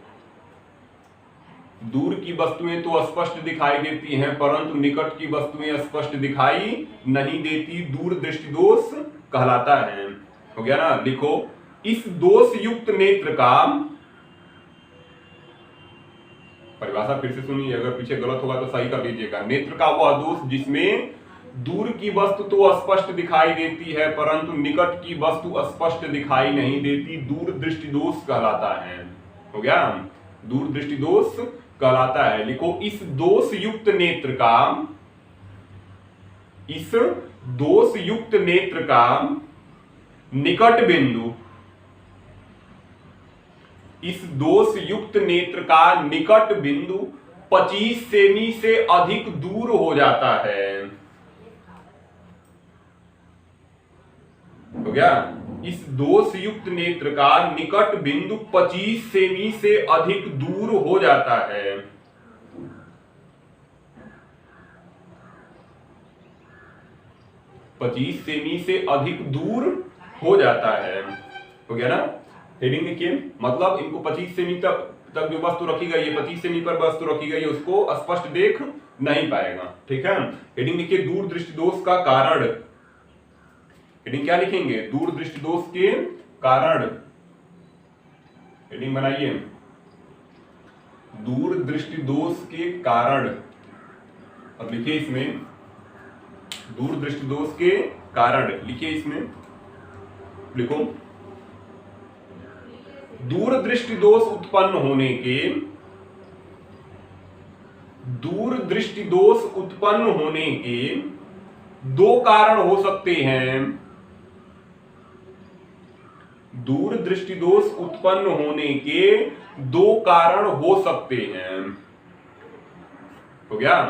Speaker 1: दूर की वस्तुएं तो स्पष्ट दिखाई देती हैं परंतु निकट की वस्तुएं स्पष्ट दिखाई नहीं देती, दूरदृष्टि दोष कहलाता है। हो गया ना, लिखो इस दोष युक्त नेत्र का, परिभाषा फिर से सुनिए, अगर पीछे गलत होगा तो सही कर लीजिएगा। नेत्र का वह दोष जिसमें दूर की वस्तु तो स्पष्ट दिखाई देती है परंतु निकट की वस्तु स्पष्ट दिखाई नहीं देती, दूर दृष्टि दोष कहलाता है। हो गया, दूर दृष्टि दोष कहलाता है। लिखो, इस दोष युक्त नेत्र का निकट बिंदु, इस दोष युक्त नेत्र का निकट बिंदु 25 सेमी से अधिक दूर हो जाता है। हो गया, इस दोष युक्त नेत्र का निकट बिंदु 25 सेमी से अधिक दूर हो जाता है। पच्चीस सेमी से अधिक दूर हो जाता है। हो गया ना, हेडिंग देखिए, मतलब इनको 25 सेमी तक जो वस्तु रखी गई है, 25 सेमी पर वस्तु रखी गई है, उसको स्पष्ट देख नहीं पाएगा। ठीक है, हेडिंग देखिए, दूर दृष्टि दोष का कारण। हेडिंग क्या लिखेंगे? दूर दृष्टि दोष के कारण। हेडिंग बनाइए, दूर दृष्टि दोष के कारण। अब लिखिए इसमें, दूर दृष्टि दोष के कारण लिखिए इसमें, लिखो, दूर दृष्टि दोष उत्पन्न होने के, दूर दृष्टि दोष उत्पन्न होने के दो कारण हो सकते हैं। दूर दृष्टि दोष उत्पन्न होने के दो कारण हो सकते हैं। हो गया,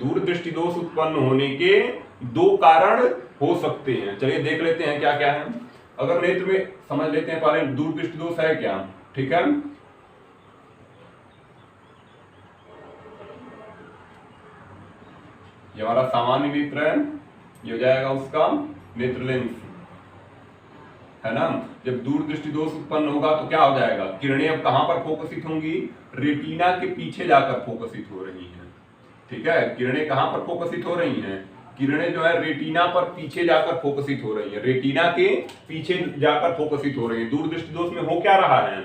Speaker 1: दूर दृष्टि दोष उत्पन्न होने के दो कारण हो सकते हैं। चलिए देख लेते हैं क्या क्या है। अगर नेत्र में समझ लेते हैं पहले दूर दृष्टि दोष है क्या। ठीक है, ये हमारा सामान्य नेत्र है, ये हो जाएगा उसका नेत्र लेंस, है ना। जब दूर दृष्टि दोष उत्पन्न होगा तो क्या हो जाएगा, किरणें अब कहां पर फोकसित होंगी, रेटिना के पीछे जाकर फोकसित हो रही हैं। ठीक है, किरणें कहां पर फोकसित हो रही हैं, किरणें जो है रेटिना पर पीछे जाकर फोकसित हो रही है, रेटिना के पीछे जाकर फोकसित हो रही है। दूर दृष्टि दोष में हो क्या रहा है,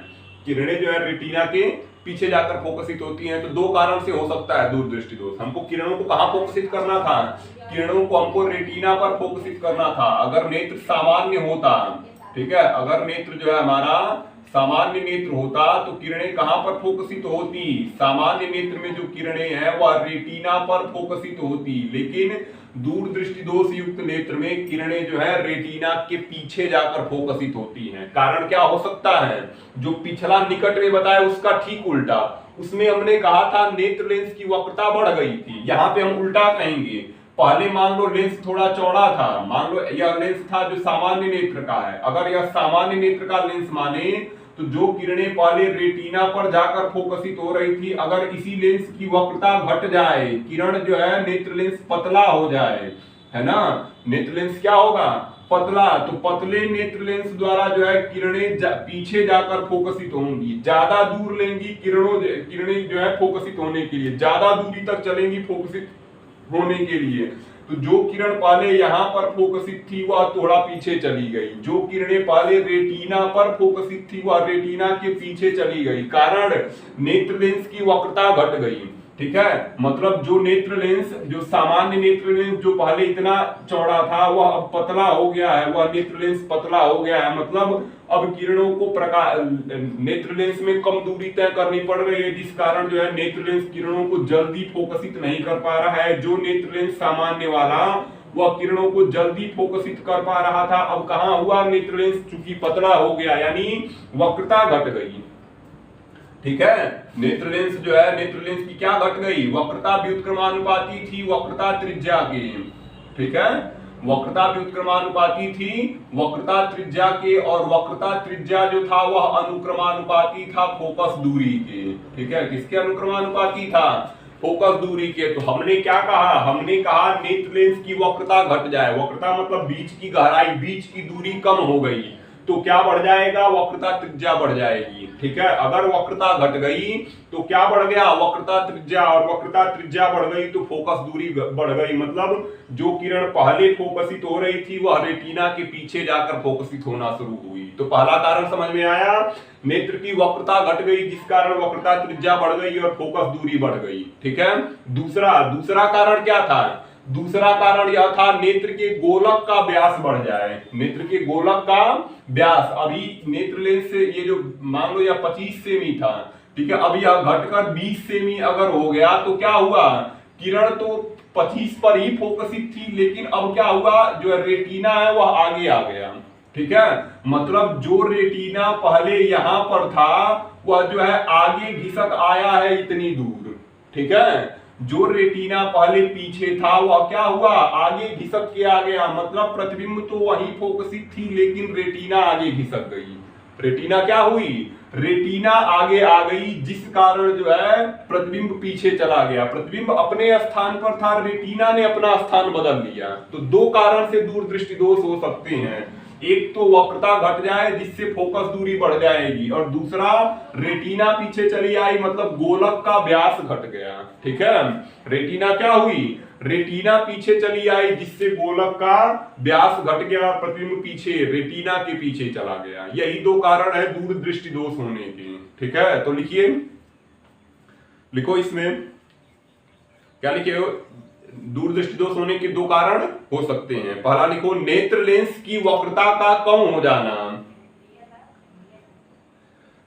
Speaker 1: किरणें जो है रेटिना के पीछे जाकर फोकसित होती हैं। तो दो कारण से हो सकता है दूर दृष्टि दोष। हमको किरणों को कहां फोकसित करना था, किरणों को हमको रेटिना पर फोकसित करना था। अगर नेत्र सामान्य होता, ठीक है, अगर नेत्र जो है हमारा सामान्य नेत्र होता तो किरणें कहां पर फोकसित होती, सामान्य नेत्र में जो किरणें हैं वह रेटिना पर फोकसित होती। लेकिन दूर दृष्टि दोष युक्त नेत्र में किरणें जो है रेटिना के पीछे जाकर फोकसित होती हैं। कारण क्या हो सकता है, जो पिछला निकट में बताया उसका ठीक उल्टा, उसमें हमने कहा था नेत्र लेंस की वक्रता बढ़ गई थी, यहाँ पे हम उल्टा कहेंगे। पहले मान लो लेंस थोड़ा चौड़ा था, मान लो यह लेंस था जो सामान्य नेत्र का है, अगर यह सामान्य नेत्र का लेंस माने तो जो किरणें पहले रेटिना पर जाकर फोकसित हो रही थी, अगर इसी लेंस की वक्रता घट जाए, किरण जो है नेत्र लेंस पतला हो जाए, है ना, नेत्र लेंस क्या होगा, पतला, तो पतले नेत्र लेंस द्वारा जो है किरणें पीछे जाकर फोकसित होंगी, ज्यादा दूर लेंगी किरणें जो है फोकसित होने के लिए, ज्यादा दूरी तक चलेंगी फोकसित होने के लिए। तो जो किरण पहले यहाँ पर फोकसित थी वह थोड़ा पीछे चली गई, जो किरणें पहले रेटिना पर फोकसित थी वह रेटिना के पीछे चली गई, कारण नेत्र लेंस की वक्रता घट गई। ठीक है, मतलब जो नेत्र लेंस, जो सामान्य नेत्र लेंस जो पहले इतना चौड़ा था वह अब पतला हो गया है, वह नेत्र लेंस पतला हो गया है, मतलब अब किरणों को नेत्र लेंस में कम दूरी तय करनी पड़ रही है, जिस कारण जो है नेत्र लेंस किरणों को जल्दी फोकसित नहीं कर पा रहा है। जो नेत्र लेंस सामान्य वाला वह किरणों को जल्दी फोकसित कर पा रहा था, अब कहां हुआ, नेत्र लेंस चूंकि पतला हो गया यानी वक्रता घट गई। ठीक है, नेत्र लेंस जो है, नेत्र लेंस की क्या घट गई, वक्रता व्युत्क्रमानुपाती थी वक्रता त्रिज्या के। ठीक है, वक्रता व्युत्क्रमानुपाती थी वक्रता त्रिज्या के, और वक्रता त्रिज्या जो था वह अनुक्रमानुपाती था फोकस दूरी के। ठीक है, किसके अनुक्रमानुपाती था, फोकस दूरी के। तो हमने क्या कहा, हमने कहा नेत्र लेंस की वक्रता घट जाए, वक्रता मतलब बीच की गहराई, बीच की दूरी कम हो गई तो क्या बढ़ जाएगा, वक्रता त्रिज्या बढ़ जाएगी। ठीक है, अगर वक्रता घट गई तो क्या बढ़ गया, वक्रता त्रिज्या, और वक्रता त्रिज्या बढ़ गई तो फोकस दूरी बढ़ गई, मतलब जो किरण पहले फोकसित हो रही थी वह रेटिना के पीछे जाकर फोकसित होना शुरू हुई। तो पहला कारण समझ में आया, नेत्र की वक्रता घट गई जिस कारण वक्रता त्रिज्या बढ़ गई और फोकस दूरी बढ़ गई। ठीक है, दूसरा कारण क्या था, दूसरा कारण यह था नेत्र के गोलक का व्यास बढ़ जाए, नेत्र के गोलक का व्यास। अभी नेत्र लेंस से ये जो मान लो यह 25 सेमी था, ठीक है, अब यह घटकर 20 सेमी अगर हो गया तो क्या हुआ, किरण तो 25 पर ही फोकसित थी, लेकिन अब क्या हुआ, जो रेटिना है वह आगे आ गया, ठीक है। मतलब जो रेटिना पहले यहां पर था वह जो है आगे घिसक आया है इतनी दूर, ठीक है। जो रेटिना पहले पीछे था वह क्या हुआ, आगे घिसक के आ गया। मतलब प्रतिबिंब तो वहीं फोकसित थी लेकिन रेटिना आगे घिसक गई। रेटिना क्या हुई, रेटिना आगे आ गई, जिस कारण जो है प्रतिबिंब पीछे चला गया। प्रतिबिंब अपने स्थान पर था, रेटिना ने अपना स्थान बदल लिया। तो दो कारण से दूरदृष्टि दोष हो सकते हैं, एक तो वक्रता घट जाए जिससे फोकस दूरी बढ़ जाएगी, और दूसरा रेटिना पीछे चली आई, मतलब गोलक का व्यास घट गया, ठीक है। रेटिना क्या हुई, रेटिना पीछे चली आई जिससे गोलक का व्यास घट गया, प्रतिबिंब पीछे रेटिना के पीछे चला गया। यही दो कारण है दूरदृष्टि दोष होने के, ठीक है। तो लिखिए, लिखो इसमें क्या लिखे, दूरदृष्टि दोष होने के दो कारण हो सकते हैं। पहला लिखो, नेत्र लेंस की वक्रता का कम हो जाना।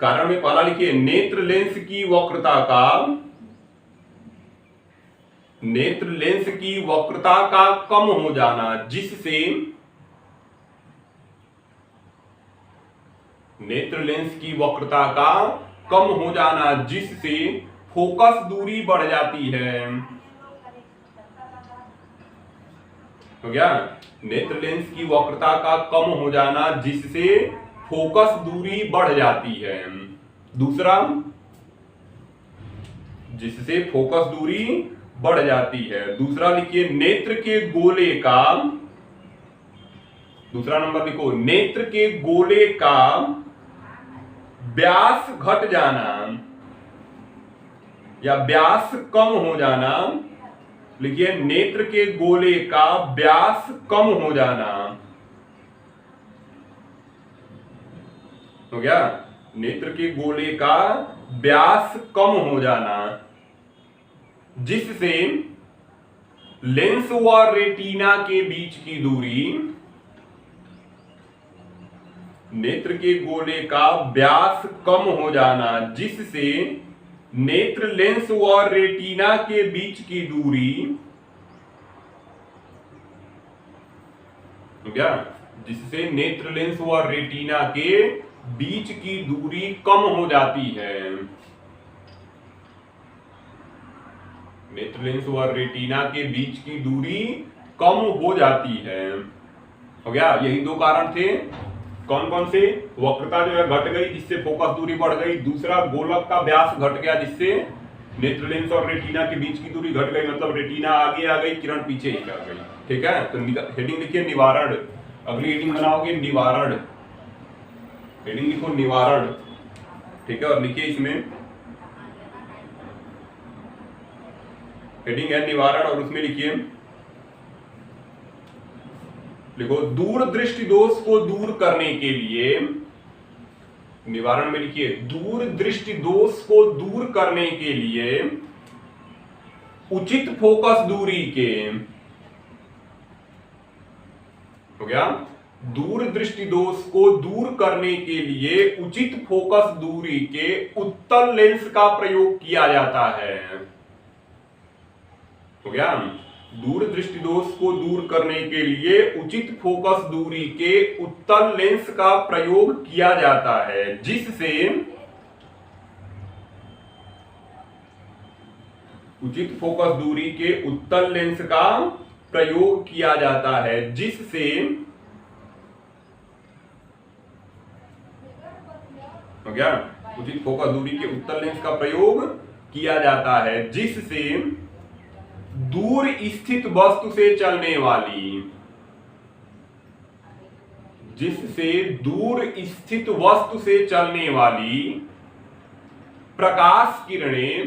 Speaker 1: कारण में पहला लिखिए, नेत्र लेंस की वक्रता का, नेत्र लेंस की वक्रता का कम हो जाना, जिससे नेत्र लेंस की वक्रता का कम हो जाना जिससे फोकस दूरी बढ़ जाती है। तो क्या, नेत्र लेंस की वक्रता का कम हो जाना जिससे फोकस दूरी बढ़ जाती है। दूसरा, जिससे फोकस दूरी बढ़ जाती है। दूसरा लिखिए, नेत्र के गोले का, दूसरा नंबर लिखो, नेत्र के गोले का व्यास घट जाना या व्यास कम हो जाना। लिखिए, नेत्र के गोले का व्यास कम हो जाना। हो गया, नेत्र के गोले का व्यास कम हो जाना जिससे लेंस व रेटिना के बीच की दूरी, नेत्र के गोले का व्यास कम हो जाना जिससे नेत्र लेंस व रेटिना के बीच की दूरी, क्या, जिससे नेत्र लेंस व रेटिना के बीच की दूरी कम हो जाती है। नेत्र लेंस व रेटिना के बीच की दूरी कम हो जाती है। हो गया, यही दो कारण थे। कौन कौन से, वक्रता जो है घट गई जिससे फोकस दूरी बढ़ गई, दूसरा गोलक का व्यास घट गया जिससे नेत्र लेंस और रेटिना के बीच की दूरी घट गई, मतलब रेटिना आगे आ गई, किरण पीछे ही आ गई, ठीक है। तो हेडिंग लिखिए निवारण, अगली हेडिंग बनाओगे निवारण, हेडिंग लिखो निवारण, ठीक है। और लिखिए इसमें हेडिंग है निवारण और उसमें लिखिए, देखो, दूरदृष्टि दोष को दूर करने के लिए, निवारण में लिखिए, दूरदृष्टि दोष को दूर करने के लिए उचित फोकस दूरी के, हो गया, दूरदृष्टि दोष को दूर करने के लिए उचित फोकस दूरी के उत्तल लेंस का प्रयोग किया जाता है। हो गया, दूरदृष्टि दोष को दूर करने के लिए उचित फोकस दूरी के उत्तल लेंस का प्रयोग किया जाता है जिससे, उचित फोकस दूरी के उत्तल लेंस का प्रयोग किया जाता है जिससे, हो गया, उचित फोकस दूरी के उत्तल लेंस का प्रयोग किया जाता है जिससे दूर स्थित वस्तु से चलने वाली, जिससे दूर स्थित वस्तु से चलने वाली प्रकाश किरणें,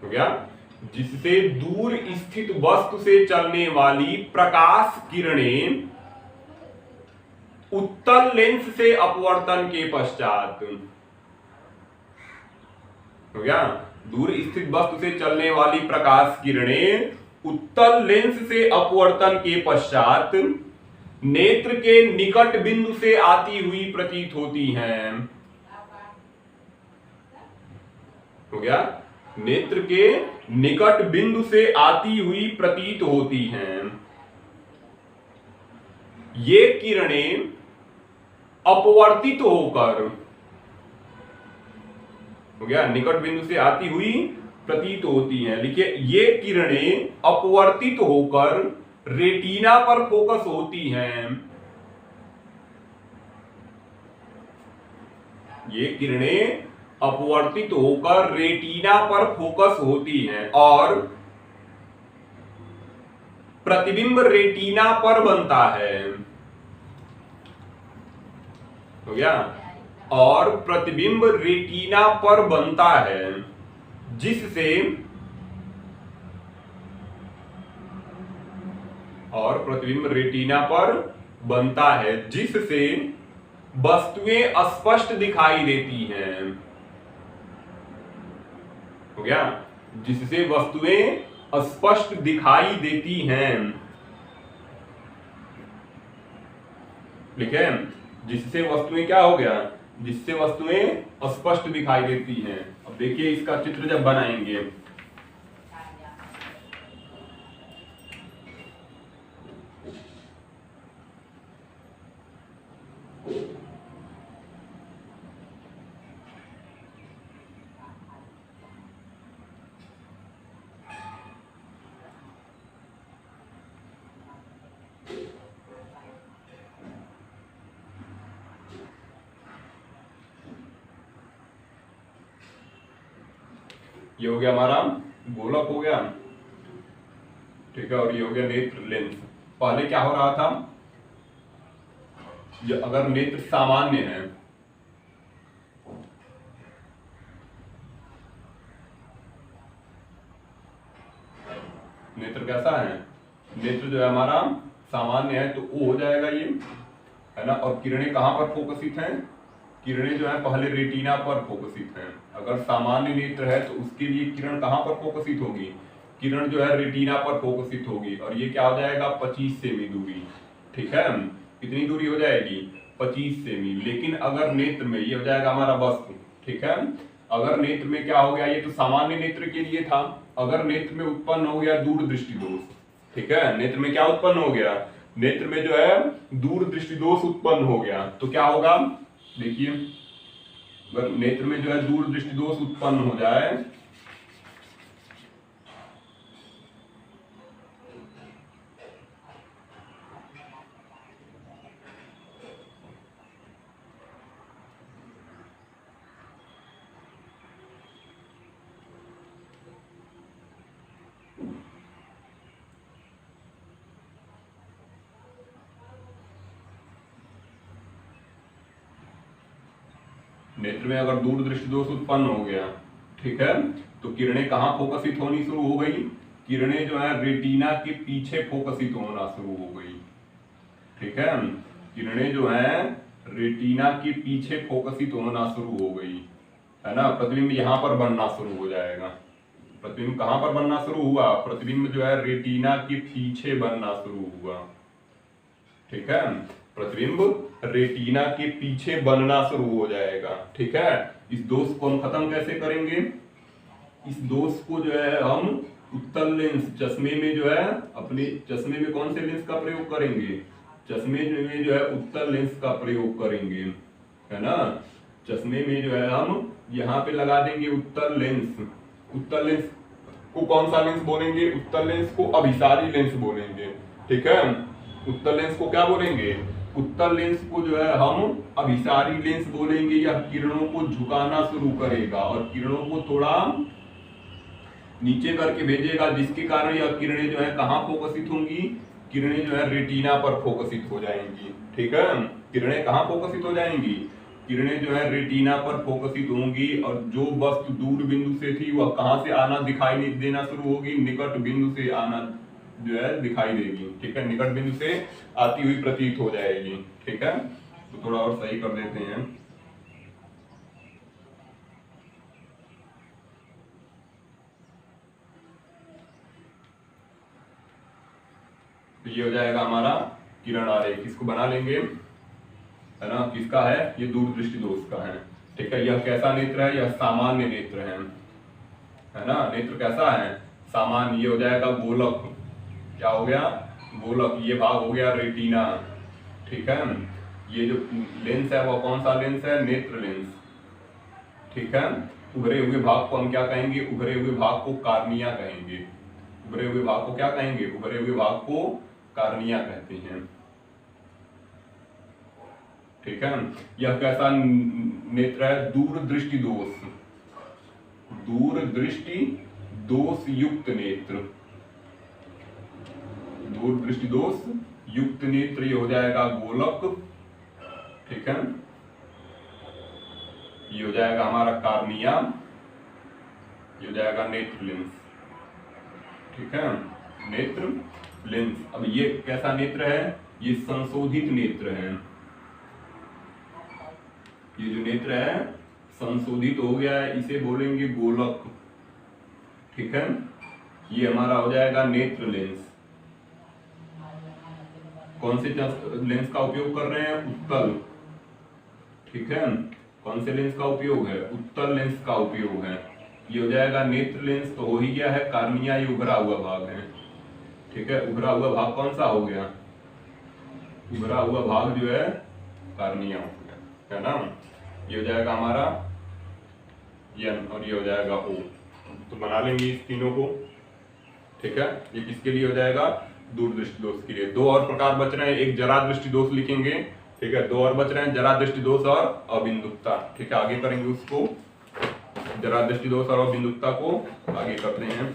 Speaker 1: हो गया, जिससे दूर स्थित वस्तु से चलने वाली प्रकाश किरणें उत्तल लेंस से अपवर्तन के पश्चात, हो गया, दूर स्थित वस्तु से चलने वाली प्रकाश किरणें उत्तल लेंस से अपवर्तन के पश्चात नेत्र के निकट बिंदु से आती हुई प्रतीत होती हैं। हो गया? नेत्र के निकट बिंदु से आती हुई प्रतीत होती हैं। ये किरणें अपवर्तित होकर, हो गया, निकट बिंदु से आती हुई प्रतीत होती हैं। लिखिए, ये किरणें अपवर्तित होकर रेटिना पर फोकस होती हैं। ये किरणें अपवर्तित होकर रेटिना पर फोकस होती हैं और प्रतिबिंब रेटिना पर बनता है। हो गया? और प्रतिबिंब रेटिना पर बनता है, जिससे वस्तुएं स्पष्ट दिखाई देती हैं। हो गया? जिससे वस्तुएं स्पष्ट दिखाई देती हैं। लिखे, जिससे वस्तुएं क्या हो गया? जिससे वस्तुएं स्पष्ट दिखाई देती हैं। अब देखिए इसका चित्र जब बनाएंगे, ये हो गया हमारा गोलक, हो गया, ठीक है, और ये हो गया नेत्र लेंस। पहले क्या हो रहा था? अगर नेत्र सामान्य है, नेत्र कैसा है? नेत्र जो है हमारा सामान्य है, तो O हो जाएगा ये, है ना। और किरणें कहां पर फोकसित हैं? किरणें जो है पहले रेटिना पर फोकसित हैं। अगर सामान्य नेत्र है तो उसके लिए किरण कहां पर फोकसित होगी? किरण जो है रेटिना पर फोकसित होगी। और ये क्या हो जाएगा? 25 सेमी दूरी, ठीक है। कितनी दूरी हो जाएगी? 25 सेमी। लेकिन अगर नेत्र में, ये हो जाएगा हमारा वस्तु, ठीक है। अगर नेत्र में क्या हो गया? ये तो सामान्य नेत्र के लिए था। अगर नेत्र में उत्पन्न हो गया दूर दृष्टि दोष, ठीक है, नेत्र में क्या उत्पन्न हो गया? नेत्र में जो है दूर दृष्टि दोष उत्पन्न हो गया, तो क्या होगा? देखिए, अगर नेत्र में जो है दूर दृष्टि दोष उत्पन्न हो जाए, नेत्र में अगर दूर दृष्टि दोष उत्पन्न हो गया, ठीक है, तो किरणें कहां फोकसित होनी शुरू हो गई? किरणें जो है रेटिना के पीछे फोकसित होना शुरू हो गई, ठीक है। किरणें जो है रेटिना के पीछे फोकसित होना शुरू हो गई, है ना। प्रतिबिंब यहां पर बनना शुरू हो जाएगा। प्रतिबिंब कहां पर बनना शुरू हुआ? प्रतिबिंब जो है रेटिना के पीछे बनना शुरू हुआ, ठीक है। प्रतिबिंब रेटिना के पीछे बनना शुरू हो जाएगा, ठीक है। इस दोष को हम खत्म कैसे करेंगे? इस दोष को जो है हम उत्तल लेंस, चश्मे में जो है, अपने चश्मे में कौन से लेंस का प्रयोग करेंगे? चश्मे में जो है उत्तल लेंस का प्रयोग करेंगे, है ना। चश्मे में जो है हम यहाँ पे लगा देंगे उत्तल लेंस। उत्तल लेंस को कौन सा लेंस बोलेंगे? उत्तल लेंस को अभिसारी लेंस बोलेंगे, ठीक है। उत्तल लेंस को क्या बोलेंगे? उत्तल लेंस को जो है हम अभिसारी लेंस बोलेंगे। यह किरणों को झुकाना शुरू करेगा और किरणों को थोड़ा नीचे करके भेजेगा, जिसके कारण यह किरणें जो है कहां फोकसित होंगी? किरणें जो है रेटिना पर फोकसित हो जाएंगी, ठीक है। किरणें कहां फोकसित हो जाएंगी? किरणें जो है रेटिना पर फोकसित होंगी और जो वस्तु दूर बिंदु से थी वह कहां से आना दिखाई देना शुरू होगी? निकट बिंदु से आना जो है दिखाई देगी, ठीक है। निकट बिंदु से आती हुई प्रतीत हो जाएगी, ठीक है। तो थोड़ा और सही कर देते हैं। तो ये हो जाएगा हमारा किरण आरेख। इसको बना लेंगे, है ना। किसका है? ये दूरदृष्टि दोष का है। ठीक है, यह कैसा नेत्र है? यह सामान्य नेत्र है ना। नेत्र कैसा है? सामान्य। ये हो जाएगा गोलक। क्या हो गया? गोलक। ये भाग हो गया रेटिना। ठीक है, ये जो लेंस है वो कौन सा लेंस है? नेत्र लेंस। ठीक है, उभरे हुए भाग को हम क्या कहेंगे? उभरे हुए भाग को कार्निया कहेंगे। उभरे हुए भाग को क्या कहेंगे? उभरे हुए भाग को कार्निया कहते हैं। ठीक है, यह कैसा नेत्र है? दूरदृष्टि दोष। दूरदृष्टि दोष युक्त नेत्र। दूरदृष्टि दोष युक्त नेत्र ये हो जाएगा गोलक। ठीक है, ये हो जाएगा हमारा कार्निया, ये हो जाएगा नेत्र लेंस। ठीक है, नेत्र लेंस। अब ये कैसा नेत्र है? ये संशोधित नेत्र है। ये जो नेत्र है संशोधित हो गया है, इसे बोलेंगे गोलक। ठीक है, ये हमारा हो जाएगा नेत्र लेंस। कौन से लेंस का उपयोग कर रहे हैं? उत्तल। ठीक है, कौन से लेंस का उपयोग है? उत्तल लेंस का उपयोग है। ये हो जाएगा नेत्र लेंस। तो हो ही गया है कार्निया, ये उभरा हुआ भाग है। ठीक है, उभरा हुआ भाग कौन सा हो गया? उभरा हुआ भाग जो है कार्निया हो गया, है ना। ये हो जाएगा हमारा एन और ये हो जाएगा ओ। तो बना लेंगे इस तीनों को। ठीक है, ये किसके लिए हो जाएगा? दूरदृष्टि दोष के लिए। दो और प्रकार बच रहे हैं, एक जरा दृष्टि दोष लिखेंगे। ठीक है, दो और बच रहे हैं, जरा दृष्टि दोष और अबिंदुकता। ठीक है, आगे करेंगे उसको। जरा दृष्टि दोष और अबिंदुकता को आगे करते हैं।